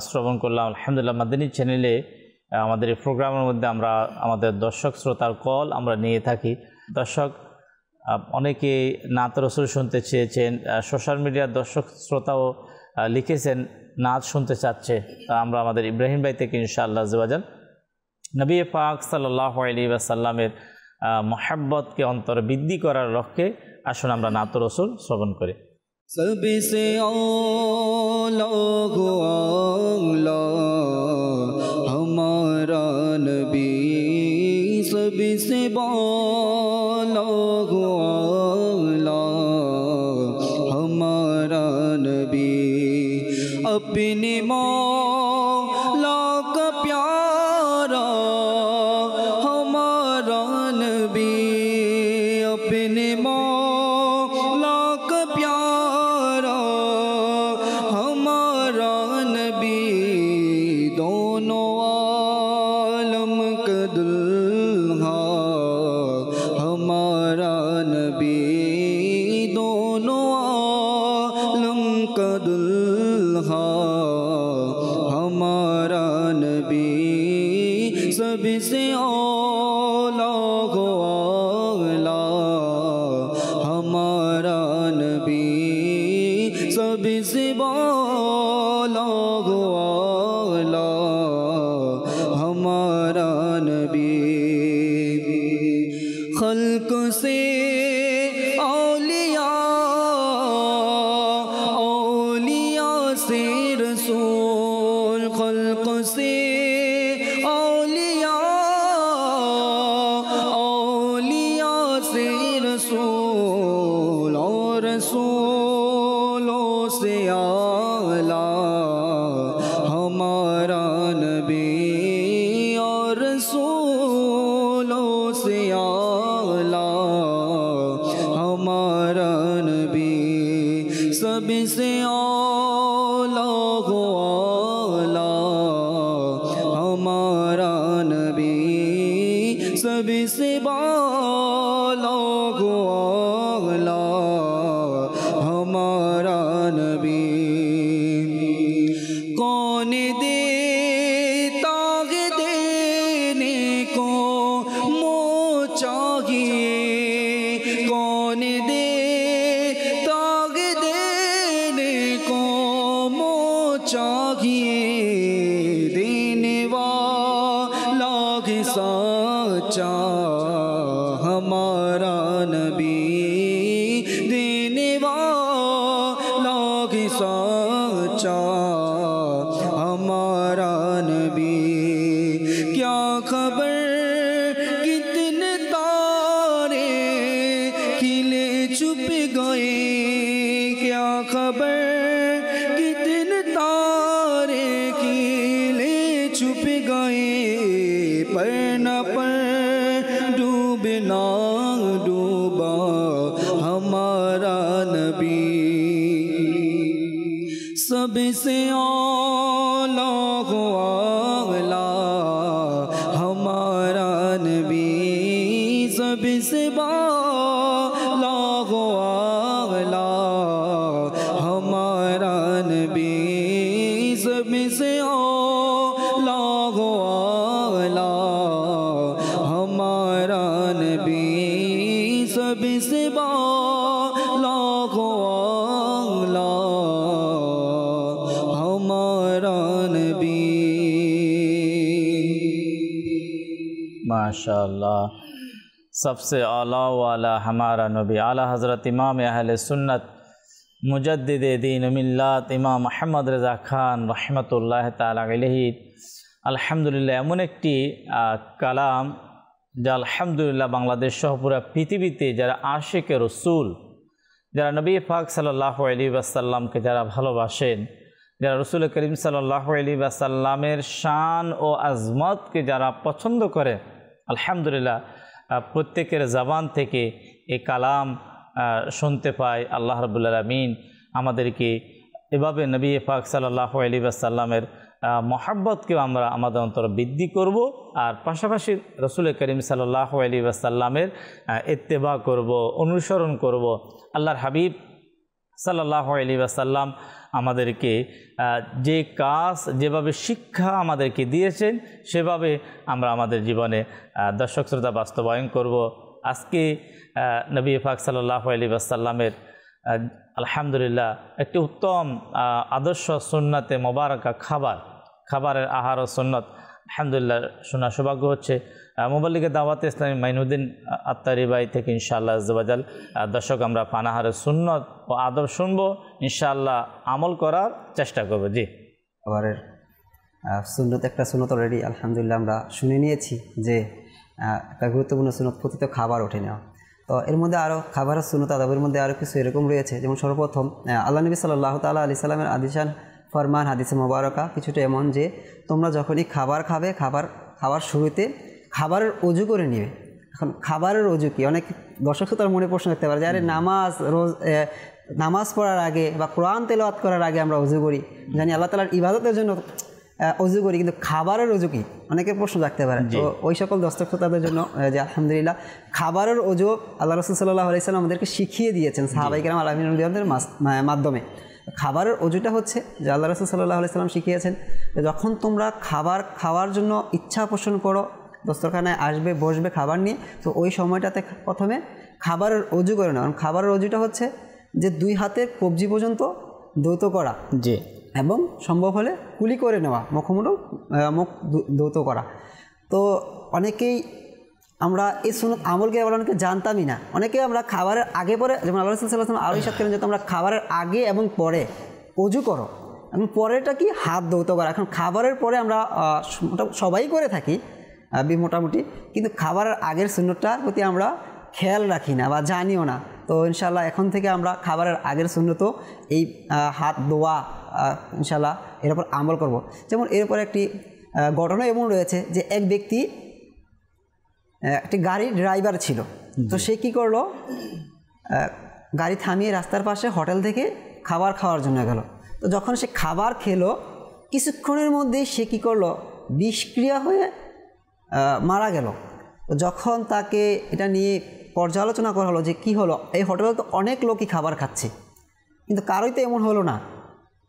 শ্রবণ করলাম। আলহামদুলিল্লাহ মাদানী চ্যানেলে আমাদের এই প্রোগ্রামের মধ্যে আমরা আমাদের দর্শক শ্রোতার কল আমরা নিয়ে থাকি। দর্শক অনেকে নাত রসুল শুনতে চেয়েছেন, সোশ্যাল মিডিয়ার দর্শক শ্রোতাও লিখেছেন নাত শুনতে চাচ্ছে। আমরা আমাদের ইব্রাহিম ভাই থেকে ইনশাআল্লাহ আযজা ওয়া জাল নবী পাক সাল্লাল্লাহু আলাইহি ওয়াসাল্লামের মহব্বতকে অন্তরে বৃদ্ধি করার লক্ষ্যে আসুন আমরা নাত রসুল শ্রবণ করি।
सबसे औला हमारा नबी, सबसे बाला हमारा नबी, अपने मौला का प्यारा हमारा नबी, अपने मौला का प्यारा हमारा नबी, दोनों आलम का दुल्हा हमारा नबी, दोनों आलम का दुल्हा हमारा नबी, सबसे औला रसूल और रसूलों से आला हमारा नबी और रसूलों से आला हमारा नबी सबसे आला हो आला हमारा नबी सबसे बाला हो आला हमारा नबी कौन देता है देने को मोह चाहिए कौन देता है देने को मोह चाहिए देने वाला है सच्चा हमारा नबी देने वाला है सच्चा हमारा नबी क्या खबर कितने तारे खिले छुप गए क्या खबर कितने तारे खिले छुप गए पर न पर डूबना डूबा हमारा नबी सबसे आला हो आला हमारा नबी सबसे बाला हो आला हमारा नबी सबसे आला हो आला हमारा नबी सबसे बाला हो आला हमारा नबी
माशाअल्लाह सबसे आला वाला हमारा नबी आला हज़रत इमाम अहले सुन्नत मुजद्दिद दीन मिल्लत इमाम मोहम्मद रज़ा खान रहमतुल्लाह ताला अलैहि আলহামদুলিল্লাহ এমন একটি কালাম যা আলহামদুলিল্লাহ বাংলাদেশ সহ পুরো পৃথিবীতে যারা আশিকে রসুল যারা নবী পাক সাল্লাল্লাহু আলাইহি ওয়াসাল্লামকে যারা ভালোবাসেন যারা রসুল করিম সাল্লাল্লাহু আলাইহি ওয়াসাল্লামের শান ও আজমতকে যারা পছন্দ করে আলহামদুলিল্লাহ প্রত্যেকের জবান থেকে এই কালাম শুনতে পাই আল্লাহ রাব্বুল আলামিন আমাদেরকে এভাবে নবী পাক সাল্লাল্লাহু আলাইহি ওয়াসাল্লামের মহব্বতকেও আমরা আমাদের অন্তর বৃদ্ধি করব আর পাশাপাশি রসুল করিম সাল্লাল্লাহু আলাইহি ওয়াসাল্লামের ইত্তেবা করব অনুসরণ করব আল্লাহর হাবিব সাল্লাল্লাহু আলাইহি ওয়াসাল্লাম আমাদেরকে যে কাজ যেভাবে শিক্ষা আমাদেরকে দিয়েছেন সেভাবে আমরা আমাদের জীবনে দর্শক শ্রোতা বাস্তবায়ন করব আজকে নবী পাক সাল্লাল্লাহু আলাইহি ওয়াসাল্লামের আলহামদুলিল্লাহ একটি উত্তম আদর্শ সুন্নতে মোবারকা খাবারের আহার ও সুন্নত আলহামদুলিল্লাহ শোনা সৌভাগ্য হচ্ছে মুবাল্লিগে দাওয়াতে ইসলামী মাইনুদ্দিন আত্তারি ভাই থেকে ইনশাআল্লাহ আজ্জাওয়াজাল দর্শক আমরা পানাহারের সুন্নত ও আদব শুনবো ইনশাআল্লাহ আমল করার চেষ্টা করব জি
খাবারের সুন্নত একটা সুন্নত অলরেডি আলহামদুলিল্লাহ আমরা শুনে নিয়েছি যে একটা গুরুত্বপূর্ণ সুন্নত প্রতিত খাবার ওঠে নেওয়া তো এর মধ্যে আরও খাবারের সুন্নত আদবের মধ্যে আরও কিছু এরকম রয়েছে যেমন সর্বপ্রথম আল্লাহ নবী সাল্লাল্লাহু তাআলা আলাইহি সাল্লামের আদিশান ফরমান হাদিসে মোবারকা কিছুটা এমন যে তোমরা যখনই খাবার খাবে খাবার শুরুতে খাবারের অজু করে নিবে এখন খাবারের অজু কি অনেক দর্শক তার মনে প্রশ্ন করতে পারে যে আরে নামাজ পড়ার আগে বা কোরআন তেলাওয়াত করার আগে আমরা অজু করি জানি আল্লাহ তাআলার ইবাদতের জন্য অজু করি কিন্তু খাবারের অজু কি অনেকের প্রশ্ন থাকতে পারে তো ওই সকল দর্শক তাদের জন্য যে আলহামদুলিল্লাহ খাবারের অজু আল্লাহ রাসূল সাল্লাল্লাহু আলাইহি সাল্লাম আমাদেরকে শিখিয়ে দিয়েছেন সাহাবায়ে কেরাম আলামিন মাধ্যমে খাবারের অজুটা হচ্ছে যে আল্লাহ রাসূল সাল্লাল্লাহু আলাইহি সাল্লাম শিখিয়েছেন যখন তোমরা খাবার খাওয়ার জন্য ইচ্ছা পোষণ করো দস্তরখানায় আসবে বসবে খাবার নিয়ে তো ওই সময়টাতে প্রথমে খাবারের অজু করে নেওয়া খাবারের অজুটা হচ্ছে যে দুই হাতের কবজি পর্যন্ত দ্রুত করা
জি
এবং সম্ভব হলে কুলি করে নেওয়া মুখ দ্রুত করা তো অনেকেই আমরা এই সুন্নত আমলকে আবার অনেকে জানতামই না অনেকে আমরা খাবারের আগে পরে যেমন আল্লাহ রাসূল সাল্লাল্লাহু আলাইহি ওয়াসাল্লাম আরও ইরশাদ করেন যে তোমরা খাবারের আগে এবং পরে অজু করো এবং পরেরটা কি হাত ধৌত করা এখন খাবারের পরে আমরা সবাই করে থাকি মোটামুটি কিন্তু খাবারের আগের সুন্নতটার প্রতি আমরা খেয়াল রাখি না বা জানিও না। তো ইনশাল্লাহ এখন থেকে আমরা খাবারের আগের সুন্নত এই হাত ধোয়া ইনশাল্লাহ এর উপর আমল করব। যেমন এর উপর একটি ঘটনা এমন রয়েছে যে এক ব্যক্তি একটি গাড়ির ড্রাইভার ছিল। তো সে কী করলো, গাড়ি থামিয়ে রাস্তার পাশে হোটেল থেকে খাবার খাওয়ার জন্য গেল। তো যখন সে খাবার খেলো কিছুক্ষণের মধ্যেই সে কী করলো, বিষক্রিয়া হয়ে মারা গেল। তো যখন তাকে এটা নিয়ে পর্যালোচনা করা হলো যে কী হলো, এই হোটেলে তো অনেক লোকই খাবার খাচ্ছে কিন্তু কারোই তো এমন হলো না,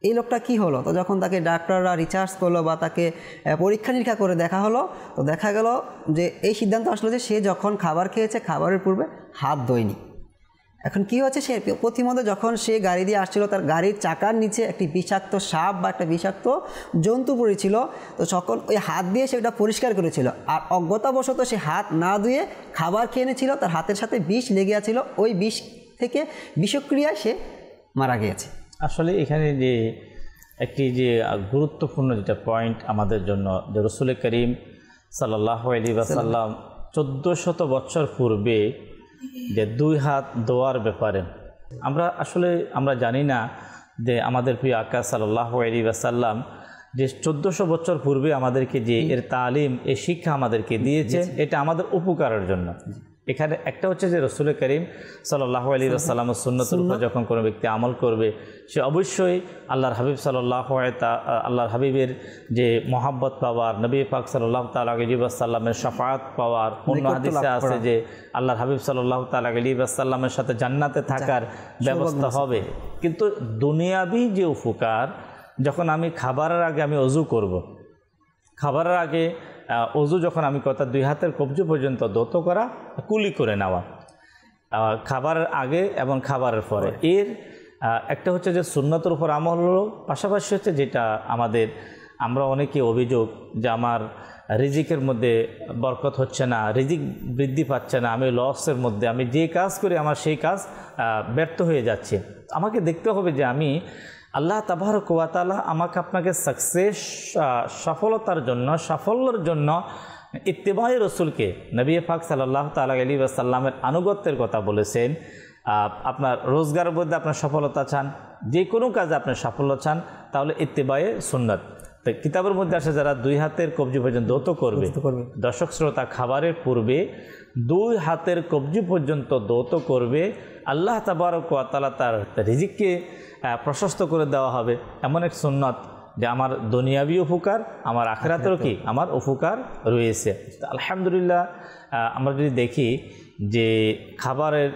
এই লোকটা কি হলো? তো যখন তাকে ডাক্তাররা রিসার্চ করলো বা তাকে পরীক্ষা নিরীক্ষা করে দেখা হলো, তো দেখা গেল যে এই সিদ্ধান্ত আসলো যে সে যখন খাবার খেয়েছে খাবারের পূর্বে হাত ধোয়নি। এখন কি হচ্ছে, সে প্রতিমধ্যে যখন সে গাড়ি দিয়ে আসছিল তার গাড়ির চাকার নিচে একটি বিষাক্ত সাপ বা একটা বিষাক্ত জন্তু পড়েছিল। তো তখন ওই হাত দিয়ে সেটা পরিষ্কার করেছিল, আর অজ্ঞতাবশত সে হাত না ধুয়ে খাবার খেয়ে নিয়েছিল, তার হাতের সাথে বিষ লেগে আছিল, ওই বিষ থেকে বিষক্রিয়ায় সে মারা গিয়েছে।
আসলে এখানে যে একটি যে গুরুত্বপূর্ণ যেটা পয়েন্ট আমাদের জন্য, যে রসুল করিম সাল্লাল্লাহু আলাইহি ওয়াসাল্লাম 1400 বছর পূর্বে যে 2 হাত ধোয়ার ব্যাপারে আমরা জানি না যে আমাদের প্রিয় আকা সাল্লাল্লাহু আলাইহি ওয়াসাল্লাম যে 1400 বছর পূর্বে আমাদেরকে যে এর তালিম, এই শিক্ষা আমাদেরকে দিয়েছে, এটা আমাদের উপকারের জন্য। এখানে একটা হচ্ছে যে রসুল করিম সাল্লাল্লাহু আলাইহি ওয়াসাল্লামের সুন্নতের উপর যখন কোনো ব্যক্তি আমল করবে, সে অবশ্যই আল্লাহর হাবিব আল্লাহর হাবিবের যে মহাব্বত পাওয়ার, নবী পাক সাল্লাল্লাহু তাআলা আলাইহি ওয়াসাল্লামের শাফাআত পাওয়ার, অন্য হাদিসে আছে যে আল্লাহর হাবিব সাল্লাল্লাহু তাআলা আলাইহি ওয়াসাল্লামের সাথে জান্নাতে থাকার ব্যবস্থা হবে। কিন্তু দুনিয়াবি যে উপকার, যখন আমি খাবারের আগে আমি ওযু করব, খাবারের আগে ওযু যখন আমি কথা 2 হাতের কবজি পর্যন্ত ধৌত করা, কুলি করে নেওয়া খাবারের আগে এবং খাবারের পরে, এর একটা হচ্ছে যে সুন্নতের উপর আমল হলো। পাশাপাশি হচ্ছে যেটা আমরা অনেকে অভিযোগ যে আমার রিজিকের মধ্যে বরকত হচ্ছে না, রিজিক বৃদ্ধি পাচ্ছে না, আমি লসের মধ্যে, আমি যে কাজ করি আমার সেই কাজ ব্যর্থ হয়ে যাচ্ছে। আমাকে দেখতে হবে যে আমি আল্লাহ তাবারক ওয়া তাআলা আমাকে আপনাকে সাফল্যের জন্য ইত্তেবায়ে রসুলকে, নবী পাক সাল্লাল্লাহু তাআলা আলাইহি ওয়াসাল্লামের আনুগত্যের কথা বলেছেন। আপনার রোজগারের মধ্যে আপনার সফলতা চান, যে কোনো কাজে আপনার সাফল্য চান, তাহলে ইত্তেবায়ে সুন্নাত। তো কিতাবের মধ্যে আসে যারা 2 হাতের কবজি পর্যন্ত ধৌত করবে, দর্শক শ্রোতা, খাবারের পূর্বে 2 হাতের কবজি পর্যন্ত ধৌত করবে, আল্লাহ তাবারক ওয়া তাআলা তার রিজিককে প্রশস্ত করে দেওয়া হবে। এমন এক সুন্নত যে আমার দুনিয়াবি উপকার, আমার আখিরাতেরও কি আমার উপকার রয়েছে। আলহামদুলিল্লাহ, আমরা যদি দেখি যে খাবারের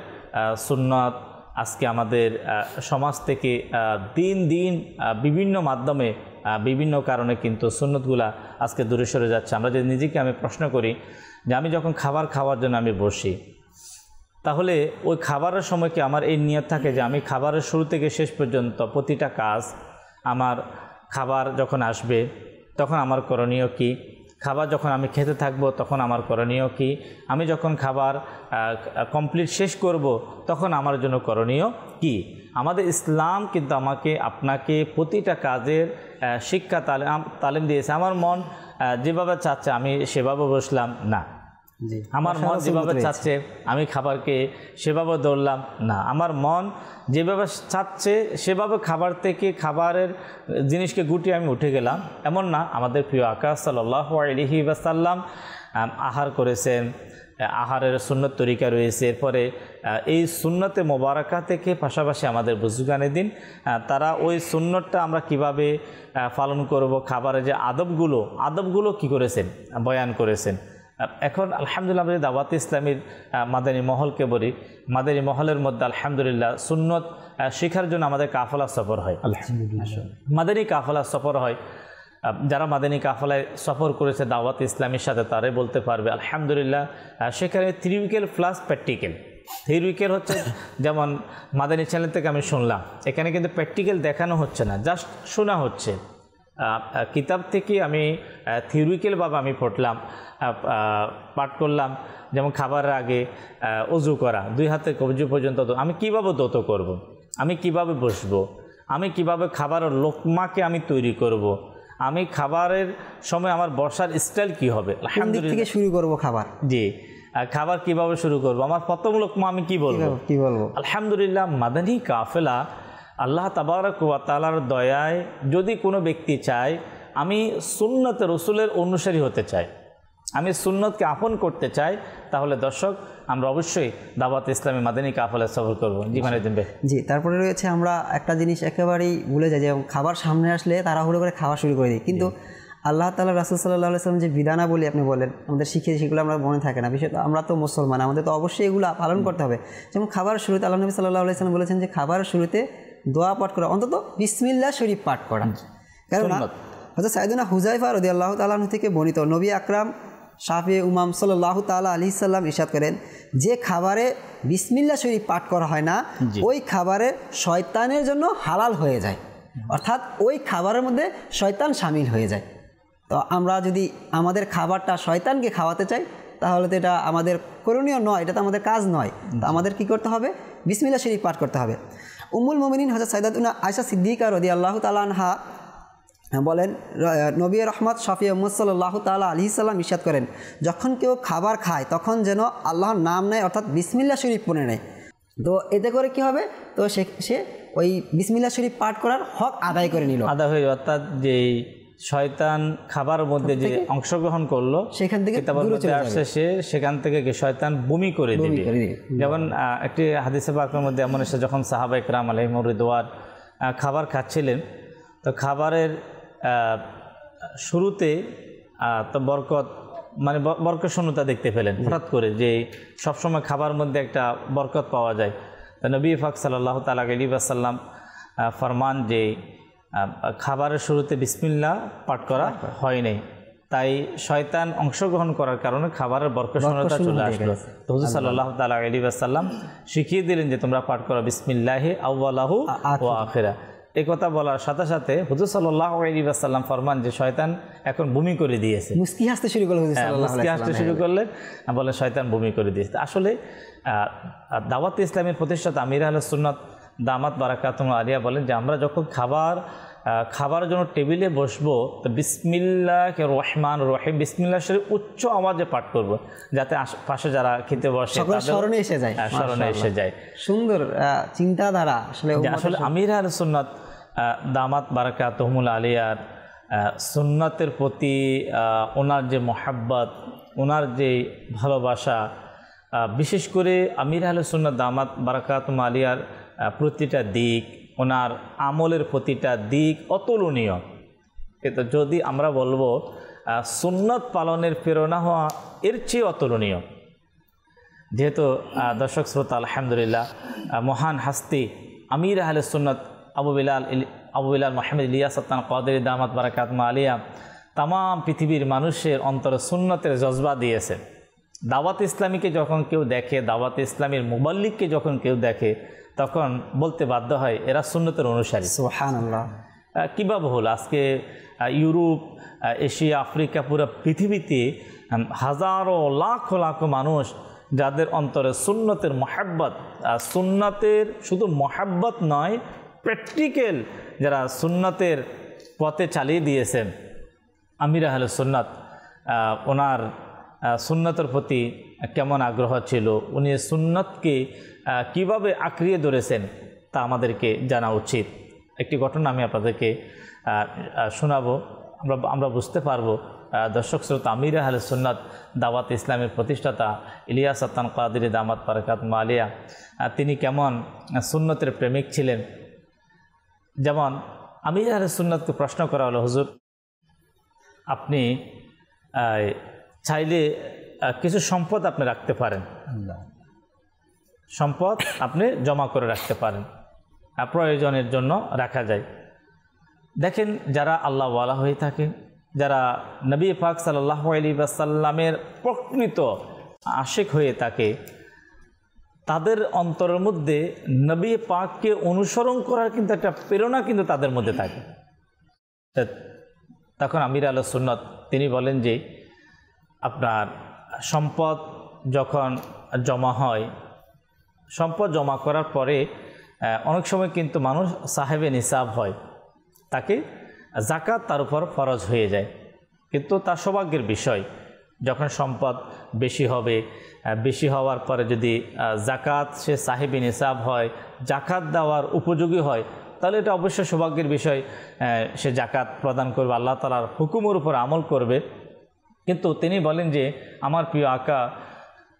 সুন্নত আজকে আমাদের সমাজ থেকে দিন দিন বিভিন্ন মাধ্যমে, বিভিন্ন কারণে কিন্তু সুন্নতগুলা আজকে দূরে সরে যাচ্ছে। আমরা যদি নিজেকে আমি প্রশ্ন করি যে আমি যখন খাবার খাওয়ার জন্য আমি বসি, তাহলে ওই খাবারের সময় কি আমার এই নিয়ত থাকে যে আমি খাবারের শুরু থেকে শেষ পর্যন্ত প্রতিটা কাজ, আমার খাবার যখন আসবে তখন আমার করণীয় কি, খাবার যখন আমি খেতে থাকবো তখন আমার করণীয় কি, আমি যখন খাবার কমপ্লিট শেষ করব তখন আমার জন্য করণীয় কি? আমাদের ইসলাম কিন্তু আপনাকে প্রতিটা কাজের শিক্ষা তালিম দিয়েছে। আমার মন যেভাবে চাচ্ছে আমি সেভাবে বসলাম না, আমার মন যেভাবে চাচ্ছে আমি খাবারকে সেভাবে ধরলাম না, আমার মন যেভাবে চাচ্ছে সেভাবে খাবার থেকে খাবারের জিনিসকে গুটিয়ে আমি উঠে গেলাম, এমন না। আমাদের প্রিয় আকা সাল্লাল্লাহু আলাইহি ওয়াসাল্লাম আহার করেছেন, আহারের সুন্নত তরিকা রয়েছে। এরপরে এই সুন্নতে মোবারকা থেকে পাশাপাশি আমাদের বুজুর্গানে দিন তারা ওই সুন্নতটা আমরা কিভাবে পালন করব, খাবারের যে আদবগুলো কি করেছেন, বয়ান করেছেন। এখন আলহামদুলিল্লাহ আমরা দাওয়াত ইসলামীর মাদানী মহলকে বলি, মাদানী মহলের মধ্যে আলহামদুলিল্লাহ সুন্নত শেখার জন্য আমাদের কাফলা সফর হয়। আলহামদুলিল্লাহ মাদানী কাফলা সফর হয়। যারা মাদানী কাফলায় সফর করেছে দাওয়াত ইসলামীর সাথে তারাই বলতে পারবে আলহামদুলিল্লাহ সেখানে থিওরিক্যাল প্লাস প্র্যাকটিক্যাল। থিওরিক্যাল হচ্ছে যেমন মাদানী চ্যানেল থেকে আমি শুনলাম, এখানে কিন্তু প্র্যাকটিক্যাল দেখানো হচ্ছে না, জাস্ট শোনা হচ্ছে। কিতাব থেকে আমি থিওরিক্যালভাবে আমি পড়লাম, পাঠ করলাম। যেমন খাবারের আগে ওযু করা, 2 হাতের কবজি পর্যন্ত আমি কিভাবে ধৌত করব, আমি কিভাবে বসবো, আমি কিভাবে খাবারের লোকমাকে আমি তৈরি করব, আমি খাবারের সময় আমার বসার স্টাইল কি হবে,
আলহামদুলিল্লাহ থেকে শুরু করব খাবার।
জি, খাবার কিভাবে শুরু করব, আমার প্রথম লোকমা আমি কি বলবো? আলহামদুলিল্লাহ, মাদানী কাফেলা আল্লাহ তাবারক ওয়া তাআলার দয়ায় যদি কোনো ব্যক্তি চায় আমি সুন্নতে রসুলের অনুসারী হতে চাই, আমি সুন্নতকে আপন করতে চাই, তাহলে দর্শক আমরা অবশ্যই দাওয়াত ইসলামী মাদানী কাফেলা সফর করব। জি মানে দিনবে
জি। তারপরে রয়েছে আমরা একটা জিনিস একেবারেই ভুলে যাই, যে খাবার সামনে আসলে তাড়াহুড়ো করে খাওয়া শুরু করে দিই, কিন্তু আল্লাহ তাআলা রাসূল সাল্লাল্লাহু আলাইহি ওয়াসাল্লাম যে বিধানাবলী আপনি বলেন আমাদের শিখিয়ে, সেগুলো আমরা মনে থাকে না। বিশেষত আমরা তো মুসলমান, আমাদের তো অবশ্যই এগুলো পালন করতে হবে। যেমন খাবার শুরুতে আল্লাহ নবী সাল্লাল্লাহু আলাইহি ওয়াসাল্লাম বলেছেন যে খাবারের শুরুতে দোয়া পাঠ করা, অন্তত বিসমিল্লাহ শরীফ পাঠ করা। কেননা হযরত সাইয়েদুনা হুযায়ফা রাদিয়াল্লাহু তাআলা আনহু থেকে বর্ণিত, নবী আকরাম শাফি উমাম সাল্লাল্লাহু তাআলা আলাইহি সাল্লাম ইরশাদ করেন, যে খাবারে বিসমিল্লাহ শরীফ পাঠ করা হয় না ওই খাবারে শয়তানের জন্য হালাল হয়ে যায়, অর্থাৎ ওই খাবারের মধ্যে শয়তান শামিল হয়ে যায়। তো আমরা যদি আমাদের খাবারটা শয়তানকে খাওয়াতে চাই তাহলে তো এটা আমাদের করণীয় নয়, এটা তো আমাদের কাজ নয়। তো আমাদের কি করতে হবে? বিসমিল্লাহ শরীফ পাঠ করতে হবে। উম্মুল মুমিনিন হযরত সাইয়্যিদাতুনা আয়েশা সিদ্দিকা রাদিয়াল্লাহু তাআলা আনহা বলেন, নবী রহমত শফি মুহাম্মদ সাল্লাল্লাহু তাআলা আলাইহি সাল্লাম ইরশাদ করেন, যখন কেউ খাবার খায় তখন যেন আল্লাহর নাম নেয়, অর্থাৎ বিসমিল্লাহ শরীফ পড়ে নেয়। তো এতে করে কি হবে? তো সে ওই বিসমিল্লাহ শরীফ পাঠ করার হক আদায় করে নিল,
আদায় হয়ে, অর্থাৎ যে শয়তান খাবারের মধ্যে যে অংশগ্রহণ করলো সেখান থেকে আসছে, সে সেখান থেকে শয়তান বমি করে দিবে। যেমন একটি হাদিসে পাকের মধ্যে এমন এসে, যখন সাহাবা ইকরাম আলাইহিমুর রিদওয়ান খাবার খাচ্ছিলেন, তো খাবারের শুরুতে তো বরকত মানে বরকতশূন্যতা দেখতে পেলেন হঠাৎ করে, যে সবসময় খাবার মধ্যে একটা বরকত পাওয়া যায়। তো নবী পাক সাল্লাল্লাহু তাআলা আলাইহি ওয়াসাল্লাম ফরমান যে খাবারের শুরুতে বিসমিল্লাহ পাঠ করা হয় নাই, তাই শয়তান অংশগ্রহণ করার কারণে খাবারের বরকতশূন্যতা চলে আসলো। তো হুজুর সাল্লাল্লাহু তাআলা আলাইহি ওয়াসাল্লাম শিখিয়ে দিলেন যে তোমরা পাঠ করো বিসমিল্লাহি আউয়ালাহু ওয়া আখিরা। এই কথা বলার সাথে সাথে হুজুর সাল্লাল্লাহু আলাইহি ওয়াসাল্লাম ফরমান যে শয়তান এখন বমি করে দিয়েছে,
মুস্কি হাসতে শুরু করলেন,
মুস্কি হাসতে শুরু করলেন, বলে শয়তান বমি করে দিয়েছে। আসলে দাওয়াত ইসলামের প্রতিষ্ঠাতা আমির আহলে সুন্নাত দামাত বারাকাতুহুম আলিয়া বলেন যে আমরা যখন খাবার জন্য টেবিলে বসবো তো বিসমিল্লাহির রহমানির রহিম বিসমিল্লাহ শরীফ উচ্চ আওয়াজে পাঠ করব, যাতে পাশে যারা খেতে বসে
স্মরণে এসে যায়। সুন্দর চিন্তাধারা। আসলে
আমির আহলে সুন্নাত দামাত বারাকাতুহুম আলিয়ার সুন্নাতের প্রতি ওনার যে মহাব্বত, ওনার যে ভালোবাসা, বিশেষ করে আমির আহলে সুন্নাত দামাত বারাকাতুহুম আলিয়ার প্রতিটা দিক, ওনার আমলের প্রতিটা দিক অতুলনীয়। কিন্তু যদি আমরা বলবো সুন্নত পালনের প্রেরণা হওয়া এর চেয়ে অতুলনীয়। যেহেতু দর্শক শ্রোতা আলহামদুলিল্লাহ মহান হাস্তি আমির আহলে সুন্নাত আবু বিলাল মুহাম্মদ ইলিয়াস আত্তান কাদেরী দামাত বারাকাতুহুম আলিয়া তাম পৃথিবীর মানুষের অন্তরে সুন্নতের জজবা দিয়েছে। দাওয়াত ইসলামীকে যখন কেউ দেখে, দাওয়াত ইসলামীর মুবাল্লিগকে যখন কেউ দেখে, তখন বলতে বাধ্য হয় এরা সুন্নতের অনুসারী।
সুবহানাল্লাহ।
কীভাবে হলো? আজকে ইউরোপ, এশিয়া, আফ্রিকা, পুরো পৃথিবীতে হাজারো লাখো লাখো মানুষ যাদের অন্তরে সুন্নতের মহাব্বত, সুন্নতের শুধু মহাব্বত নয়, প্র্যাকটিক্যাল যারা সুন্নতের পথে চালিয়ে দিয়েছেন। আমির আহলে সুন্নাত ওনার সুন্নতের প্রতি কেমন আগ্রহ ছিল, উনি সুন্নতকে কিভাবে আঁকড়িয়ে ধরেছেন তা আমাদেরকে জানা উচিত। একটি ঘটনা আমি আপনাদেরকে শোনাবো, আমরা বুঝতে পারবো দর্শক শ্রোতা আমির আহলে সুন্নাত দাওয়াত ইসলামের প্রতিষ্ঠাতা ইলিয়াস আত্তান কাদেরী দামাত বারাকাতুহুম আলিয়া তিনি কেমন সুন্নতের প্রেমিক ছিলেন। যেমন আমির আহলে সুন্নাতকে প্রশ্ন করা হলো, হুজুর আপনি চাইলে কিছু সম্পদ আপনি রাখতে পারেন, সম্পদ আপনি জমা করে রাখতে পারেন, প্রয়োজনের জন্য রাখা যায়। দেখেন যারা আল্লাহওয়ালা হয়ে থাকে, যারা নবী পাক সাল্লাল্লাহু আলাইহি ওয়াসাল্লামের প্রকৃত আশিক হয়ে থাকে, তাদের অন্তরের মধ্যে নবী পাককে অনুসরণ করার কিন্তু একটা প্রেরণা কিন্তু তাদের মধ্যে থাকে। তখন আমির আহলে সুন্নাত তিনি বলেন যে আপনার সম্পদ যখন জমা হয়, সম্পদ জমা করার পরে অনেক সময় কিন্তু মানুষ সাহেবে নিসাব হয়, তাকে জাকাত তার উপর ফরজ হয়ে যায়। কিন্তু তার সৌভাগ্যের বিষয় যখন সম্পদ বেশি হবে, বেশি হওয়ার পরে যদি জাকাত সে সাহেবি নিসাব হয়, জাকাত দেওয়ার উপযোগী হয়, তাহলে এটা অবশ্যই সৌভাগ্যের বিষয়। সে জাকাত প্রদান করবে, আল্লাহ তাআলার হুকুমের উপর আমল করবে। কিন্তু তিনি বলেন যে আমার প্রিয় আকা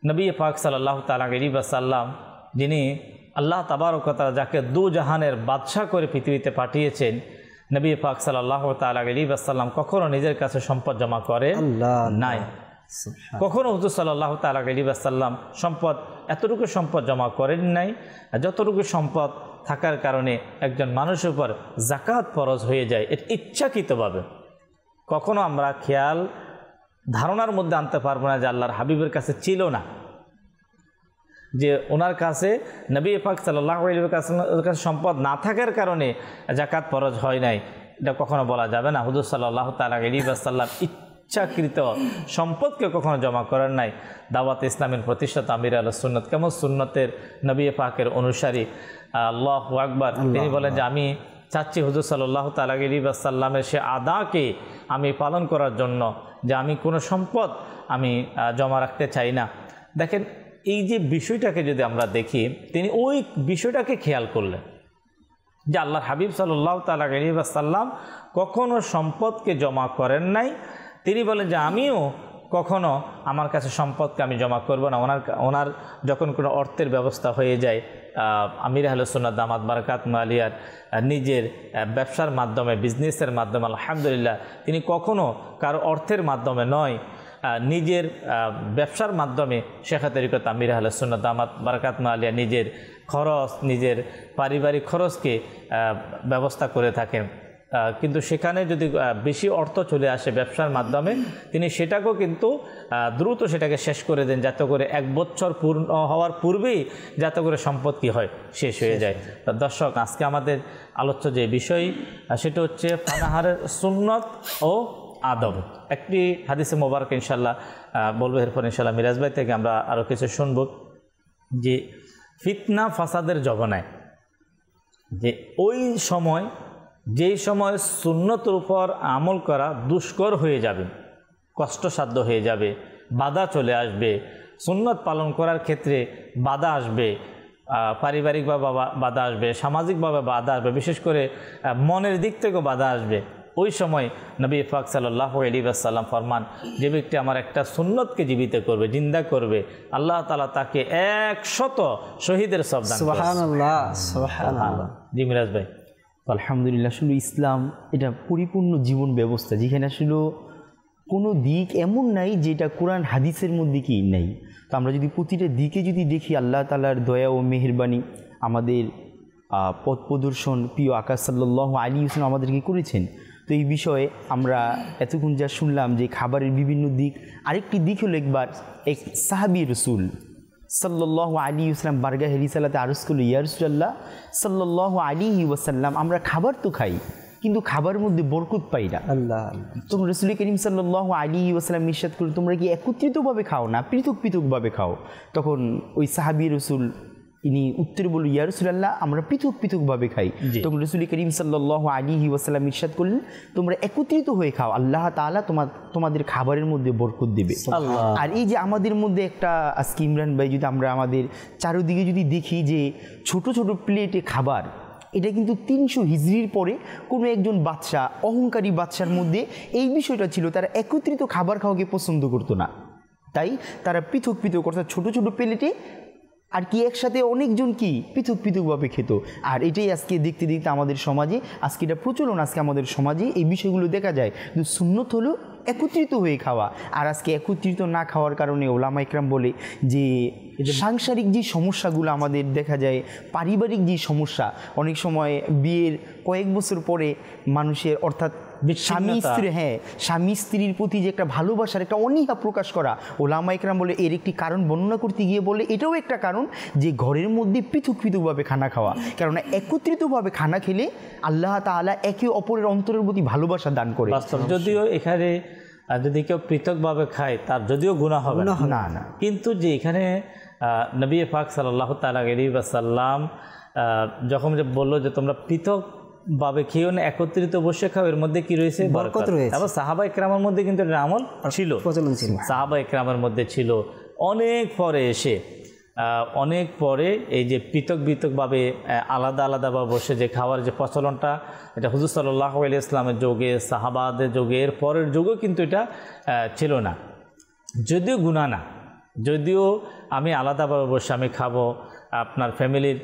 নবী পাক সাল্লাল্লাহু তাআলা আলাইহি ওয়াসাল্লাম, যিনি আল্লাহ তাবারক ওয়া তাআলা যাকে দু জাহানের বাদশা করে পৃথিবীতে পাঠিয়েছেন, নবী পাক সাল্লাল্লাহু তাআলা আলাইহি ওয়াসাল্লাম কখনো নিজের কাছে সম্পদ জমা করে নাই। কখনো হুজুর সাল্লাল্লাহু তাআলা আলাইহি ওয়াসাল্লাম এতটুকু সম্পদ জমা করেন নাই যতটুকু সম্পদ থাকার কারণে একজন মানুষের উপর জাকাত ফরজ হয়ে যায়, এটা ইচ্ছাকৃতভাবে। কখনো আমরা খেয়াল ধারণার মধ্যে আনতে পারবো না যে আল্লাহর হাবিবের কাছে ছিল না, যে ওনার কাছে নবী পাক সাল্লাল্লাহু আলাইহি ওয়াসাল্লামের কাছে সম্পদ না থাকার কারণে জাকাত ফরজ হয় নাই, এটা কখনো বলা যাবে না। হুজুর সাল্লাল্লাহু তাআলা আলাইহি ওয়াসাল্লাম ইচ্ছাকৃত সম্পদকে কখনো জমা করেন নাই। দাওয়াত ইসলামের প্রতিষ্ঠাতা আমির আহলে সুন্নাত, কেমন সুন্নতের নবী পাকের অনুসারী, আল্লাহু আকবার। তিনি বলেন যে আমি চাচ্ছি হুজুর সাল্লাল্লাহু তাআলা আলাইহি ওয়াসাল্লামের সে আদাকে আমি পালন করার জন্য, যে আমি কোনো সম্পদ আমি জমা রাখতে চাই না। দেখেন এই যে বিষয়টাকে যদি আমরা দেখি, তিনি ওই বিষয়টাকে খেয়াল করলেন যে আল্লাহর হাবিব সাল্লাল্লাহু তাআলা আলাইহি ওয়াসাল্লাম কখনো সম্পদকে জমা করেন নাই। তিনি বলেন যে আমিও কখনো আমার কাছে সম্পদকে আমি জমা করব না। ওনার যখন কোনো অর্থের ব্যবস্থা হয়ে যায়, আমির আহলে সুন্নাত দামাত বারাকাতুহু আলিয়ার নিজের ব্যবসার মাধ্যমে, বিজনেসের মাধ্যমে, আলহামদুলিল্লাহ তিনি কখনো কারো অর্থের মাধ্যমে নয়, নিজের ব্যবসার মাধ্যমে শেখ তরিকত আমির আহলে সুন্নাত দামাত বারাকাতুহু আলিয়া নিজের খরচ, নিজের পারিবারিক খরচকে ব্যবস্থা করে থাকেন। কিন্তু সেখানে যদি বেশি অর্থ চলে আসে ব্যবসার মাধ্যমে, তিনি সেটাকেও কিন্তু দ্রুত সেটাকে শেষ করে দেন, যাতে করে 1 বছর পূর্ণ হওয়ার পূর্বেই যাতে করে সম্পদ কী হয়, শেষ হয়ে যায়। দর্শক, আজকে আমাদের আলোচ্য যে বিষয় সেটা হচ্ছে পানাহারের সুন্নত ও আদব। একটি হাদিসে মোবারক ইনশাল্লাহ বলবো, এরপর ইনশাল্লাহ মিরাজ ভাই থেকে আমরা আরও কিছু শুনব। যে ফিতনা ফাসাদের জমানায়, যে ওই সময় যেই সময় সুন্নতের উপর আমল করা দুষ্কর হয়ে যাবে, কষ্টসাধ্য হয়ে যাবে, বাধা চলে আসবে, সুন্নত পালন করার ক্ষেত্রে বাধা আসবে, পারিবারিকভাবে বাধা আসবে, সামাজিকভাবে বাধা আসবে, বিশেষ করে মনের দিক থেকেও বাধা আসবে। ওই সময় নবী পাক সাল্লাল্লাহু আলাইহি ওয়াসাল্লাম ফরমান, যে ব্যক্তি আমার একটা সুন্নতকে জীবিত করবে, জিন্দা করবে, আল্লাহ তাআলা তাকে 100 শহীদের সওয়াব দান করবে।
সুবহানাল্লাহ, সুবহানাল্লাহ।
জি মিরাজ ভাই।
আলহামদুলিল্লাহ, আসলে ইসলাম এটা পরিপূর্ণ জীবন ব্যবস্থা, যেখানে আসলে কোনো দিক এমন নাই যেটা কোরআন হাদিসের মধ্যে কি নেই। তো আমরা যদি প্রতিটা দিকে যদি দেখি, আল্লাহ তাআলার দয়া ও মেহেরবানি, আমাদের পথ প্রদর্শন প্রিয় আকা সাল্লাল্লাহু আলাইহি ওয়াসাল্লাম আমাদেরকে করেছেন। তো এই বিষয়ে আমরা এতক্ষণ যা শুনলাম যে খাবারের বিভিন্ন দিক, আরেকটি দিক হলো একবার এক সাহাবী রাসূল সাল্লাল্লাহু আলাইহি ওয়াসাল্লাম বারগাহে রিসালাতে আরজ করলো, ইয়া রাসূলুল্লাহ সাল্লাল্লাহু আলাইহি ওয়াসাল্লাম, আমরা খাবার তো খাই কিন্তু খাবারের মধ্যে বরকত পাই না।
আল্লাহ,
তখন রাসূল করিম সাল্লাল্লাহু আলাইহি ওয়াসাল্লাম ইরশাদ করে, তোমরা কি একত্রিতভাবে খাও না পৃথক পৃথকভাবে খাও? তখন ওই সাহাবী রাসূল ইনি উত্তরে বলল, ইয়া রাসূলুল্লাহ, আমরা পৃথক পৃথকভাবে খাই। তখন রাসূল করিম সাল্লাল্লাহু আলাইহি ওয়াসাল্লাম ইরশাদ করলেন, তোমরা একত্রিত হয়ে খাও, আল্লাহ তাআলা তোমাদের খাবারের মধ্যে বরকত দেবে। আর এই যে আমাদের মধ্যে একটা, আজকে ইমরান ভাই যদি আমরা আমাদের চারিদিকে যদি দেখি যে ছোট ছোট প্লেটে খাবার, এটা কিন্তু 300 হিজরির পরে কোনো একজন বাদশা, অহংকারী বাদশার মধ্যে এই বিষয়টা ছিল, তারা একত্রিত খাবার খাওয়াকে পছন্দ করতো না, তাই তারা পৃথক পৃথক, অর্থাৎ ছোটো ছোটো প্লেটে আর কি একসাথে অনেকজন কি পৃথক পৃথকভাবে খেত। আর এটাই আজকে দেখতে দেখতে আমাদের সমাজে আজকে এটা প্রচলন, আজকে আমাদের সমাজে এই বিষয়গুলো দেখা যায়। কিন্তু সুন্নত হলো একত্রিত হয়ে খাওয়া। আর আজকে একত্রিত না খাওয়ার কারণে ওলামা ইকরাম বলে যে সাংসারিক যে সমস্যাগুলো আমাদের দেখা যায়, পারিবারিক যে সমস্যা, অনেক সময় বিয়ের কয়েক বছর পরে মানুষের, অর্থাৎ স্বামী স্ত্রীর প্রতি যে একটা ভালোবাসার একটা অনীহা প্রকাশ করা, ওলামা ইকরাম বলে এর একটি কারণ বর্ণনা করতে গিয়ে বলে এটাও একটা কারণ যে ঘরের মধ্যে পৃথক পৃথকভাবে খানা খাওয়া। কেননা একত্রিতভাবে খানা খেলে আল্লাহ তাআলা একে অপরের অন্তরের প্রতি ভালোবাসা দান করে।
যদিও এখানে যদি কেউ পৃথকভাবে খায় তার যদিও গুনাহ হবে না, কিন্তু যে এখানে নবী পাক সাল্লাল্লাহু তাআলা আলাইহি ওয়াসাল্লাম যখন যে বললো যে তোমরা পৃথক ভাবে খেয়েও না, একত্রিত বসে খাও, এর মধ্যে কি রয়েছে? বরকত রয়েছে। তারপর সাহাবা ইকরামের মধ্যে কিন্তু এটা আমল ছিল,
প্রচলন ছিল,
সাহাবা ইকরামের মধ্যে ছিল। অনেক পরে এসে অনেক পরে এই যে পৃথক পৃথকভাবে আলাদা আলাদাভাবে বসে যে খাওয়ার যে প্রচলনটা, এটা হুজুর সাল্লাল্লাহু আলাইহি ইসলামের যুগে, সাহাবাদের যুগের পরের যুগেও কিন্তু এটা ছিল না। যদিও গুনাহ না, যদিও আমি আলাদাভাবে বসে আমি খাবো, আপনার ফ্যামিলির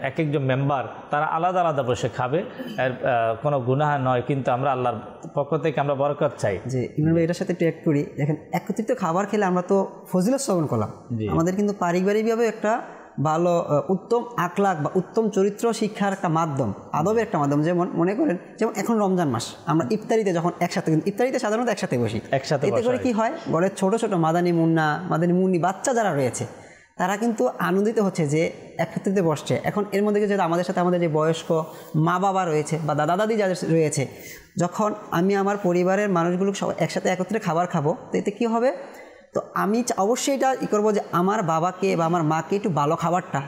এক একজন মেম্বার তারা আলাদা আলাদা বসে খাবে, এর কোনো গুনাহ নয়, কিন্তু আমরা আল্লাহর পক্ষ থেকে আমরা বরকত চাই।
যে ইমরান ভাই এটার সাথে একটু অ্যাড করি, দেখেন একত্রিত খাবার খেলে আমরা তো ফজিলত শ্রবণ করলাম, আমাদের কিন্তু পারিবারিকভাবে একটা ভালো উত্তম আখলাক বা উত্তম চরিত্র শিক্ষার একটা মাধ্যম, আদবের একটা মাধ্যম। যেমন মনে করেন, যেমন এখন রমজান মাস, আমরা ইফতারিতে যখন একসাথে, ইফতারিতে সাধারণত একসাথে বসি, এতে করে কি হয়, ঘরের ছোট ছোট মাদানী মুন্নি বাচ্চা যারা রয়েছে তারা কিন্তু আনন্দিত হচ্ছে যে একত্রিত বসছে। এখন এর মধ্যে যেহেতু আমাদের সাথে আমাদের যে বয়স্ক মা বাবা রয়েছে বা দাদা দাদি যাদের রয়েছে, যখন আমি আমার পরিবারের মানুষগুলো সব একসাথে একত্রে খাবার খাবো, তো এতে কী হবে, তো আমি অবশ্যই এটা করবো যে আমার বাবাকে বা আমার মাকে একটু ভালো খাবারটা,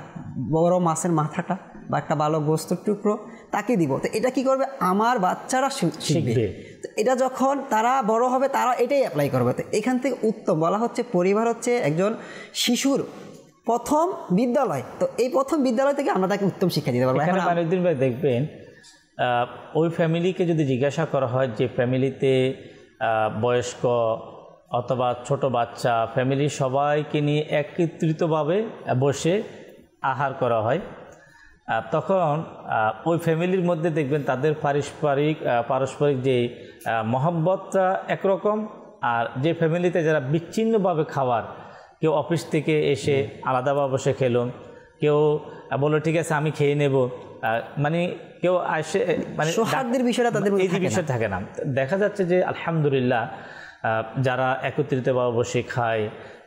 বড় মাছের মাথাটা বা একটা ভালো গোস্তের টুকরো তাকে দিব। তো এটা কি করবে, আমার বাচ্চারা শিখবে। তো এটা যখন তারা বড় হবে তারা এটাই অ্যাপ্লাই করবে। তো এখান থেকে উত্তম বলা হচ্ছে, পরিবার হচ্ছে একজন শিশুর প্রথম বিদ্যালয়। তো এই প্রথম বিদ্যালয় থেকে আমরা তাকে উত্তম শিক্ষা দিতে পারবো।
মাইনুদ্দিন ভাই দেখবেন, ওই ফ্যামিলিকে যদি জিজ্ঞাসা করা হয় যে ফ্যামিলিতে বয়স্ক অথবা ছোট বাচ্চা, ফ্যামিলির সবাইকে নিয়ে একত্রিতভাবে বসে আহার করা হয়, তখন ওই ফ্যামিলির মধ্যে দেখবেন তাদের পারস্পরিক যে মহব্বতটা একরকম, আর যে ফ্যামিলিতে যারা বিচ্ছিন্নভাবে খাবার, কেউ অফিস থেকে এসে আলাদাভাবে বসে খেলো, কেউ বললো ঠিক আছে আমি খেয়ে নেব, মানে কেউ আসে, মানে
সৌহার্দ্যের বিষয়টা তাদের
এই বিষয় থাকে না। দেখা যাচ্ছে যে আলহামদুলিল্লাহ যারা একত্রিতভাবে বসে খায়,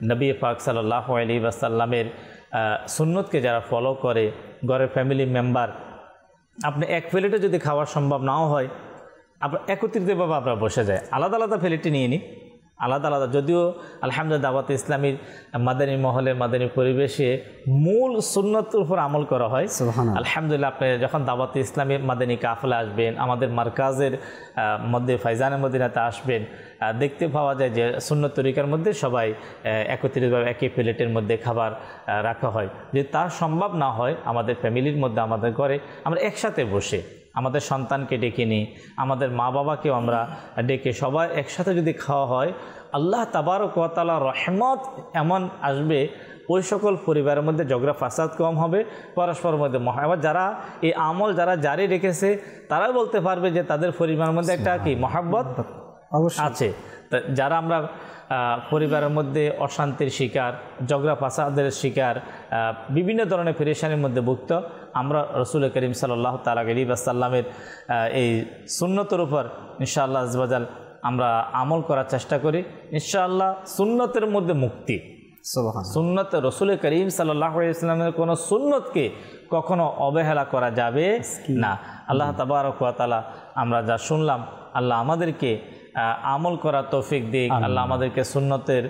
নবী পাক সাল্লাল্লাহু আলাইহি ওয়াসাল্লামের সুন্নতকে যারা ফলো করে, ঘরের ফ্যামিলি মেম্বার, আপনি এক প্লেটে যদি খাওয়া সম্ভব নাও হয়, আপনার একত্রিতভাবে আপনারা বসে যায়, আলাদা আলাদা প্লেটে নিয়ে নিন, আলাদা আলাদা। যদিও আলহামদুলিল্লাহ দাওয়াত ইসলামীর মাদানী মহলে, মাদানী পরিবেশে মূল সুন্নতের উপর আমল করা হয়। আলহামদুলিল্লাহ আপনি যখন দাওয়াত ইসলামীর মাদানী কাফেলা আসবেন, আমাদের মার্কাজের মধ্যে ফাইজানে মদিনাতে আসবেন, দেখতে পাওয়া যায় যে সুন্নত তরিকার মধ্যে সবাই একত্রিতভাবে একই প্লেটের মধ্যে খাবার রাখা হয়। যদি তার সম্ভব না হয়, আমাদের ফ্যামিলির মধ্যে আমাদের ঘরে আমরা একসাথে বসে আমাদের সন্তানকে ডেকে নিই, আমাদের মা বাবাকেও আমরা ডেকে সবাই একসাথে যদি খাওয়া হয়, আল্লাহ তাবারক ওয়া তাআলা রহমত এমন আসবে, ওই সকল পরিবারের মধ্যে ঝগড়া ফাসাদ কম হবে, পরস্পরের মধ্যে মহাব্বত। যারা এই আমল যারা জারি রেখেছে তারাই বলতে পারবে যে তাদের পরিবারের মধ্যে একটা কি মহাব্বত আছে। যারা আমরা পরিবারের মধ্যে অশান্তির শিকার, ঝগড়া ফাসাদের শিকার, বিভিন্ন ধরনের পেরেশানির মধ্যে ভুক্ত, আমরা রসুল করিম সাল্লাল্লাহু তাআলা আলাইহি ওয়াসাল্লামের এই সুন্নতের উপর ইনশাআল্লাহ আজওয়াজাল আমরা আমল করার চেষ্টা করি। ইনশাআল্লাহ সুন্নতের মধ্যে মুক্তি, সুন্নত রসুল করিম সাল্লাল্লাহু আলাইহি ওয়াসাল্লামের কোনো সুন্নতকে কখনো অবহেলা করা যাবে না। আল্লাহ তাবারক ওয়া তাআলা আমরা যা শুনলাম, আল্লাহ আমাদেরকে আমল করার তৌফিক দিক, আল্লাহ আমাদেরকে সুন্নতের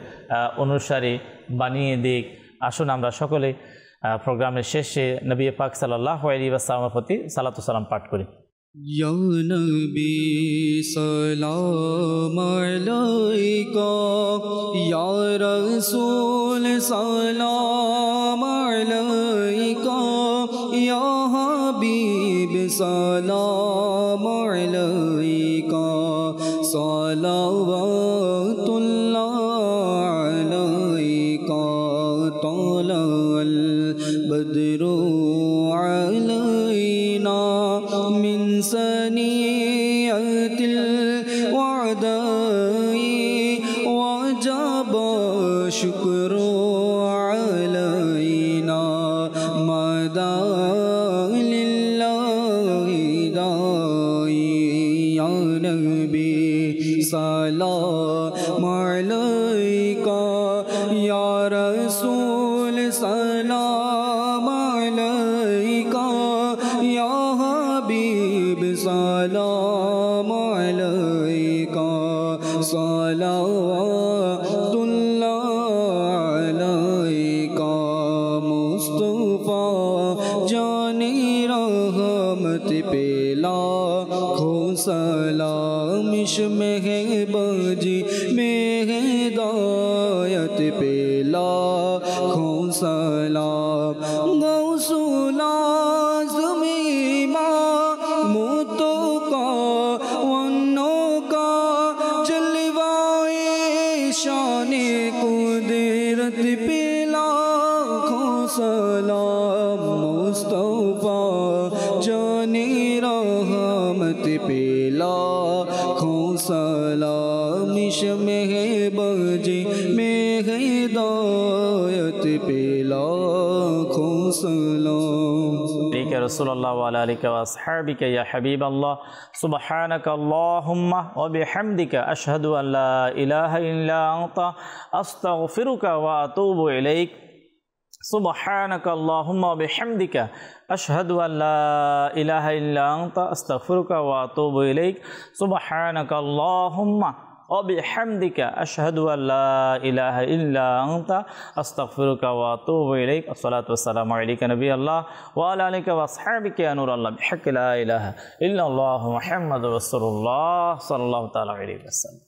অনুসারী বানিয়ে দিক। আসুন আমরা সকলে প্রোগ্রামের শেষে নবী পাক সাল্লাল্লাহু আলাইহি ওয়াসাল্লামের প্রতি সালাতু সালাম পাঠ করি।
ইয়া নবী সালাম আলাইকা, ইয়া রাসূল সালাম আলাইকা, ইয়া হাবিব সালাম আলাইকা, সালাওয়াতুল্লাহ আলাইকা, তালাল বদরু আলাইনা মিন সানিয়াতিল ওয়াদাই ওয়াজাব শুকরু আলাইনা মাদা লিল্লাহি দাই। ইয়া নবী সালাম আলাইকা, ইয়া রাসূল সালাম আলাইকা, ইয়া হাবিব সালাম আলাইকা, সালাওয়াতুল্লাহ আলাইকা, মুস্তাফা জান रहमत पे लाखों सलाम मेहबाजी में हिदायत पे लाखों सलाम गौसुल आज़म इमाम तो का वन्नों का जलवाए शाने कुदरत पे लाखों सलाम मुस्तफा जाने रहमत पे लाखों सलाम मेहबाजी में हिदायत पे लाखों सलाम
या रसूलल्लाह व अला आलिका व अस्हाबिका या हबीबल्लाह सुब्हानका अल्लाहुम्मा व बिहम्दिका अशहदु अन ला इलाहा इल्ला अंता अस्तगफिरुका व अतूबु इलैक सुब्हानका अल्लाहुम्मा व बिहम्दिका अशहदु अन ला इलाहा इल्ला अंता अस्तगफिरुका व अतूबु इलैक सुब्हानका अल्लाहुम्मा وبحمدك أشهد أن لا إله إلا أنت أستغفرك وأتوب إليك الصلاة والسلام عليك نبي الله وعلى آلك وأصحابك يا نور الله بحق لا إله إلا الله محمد رسول الله صلى الله تعالى عليه وسلم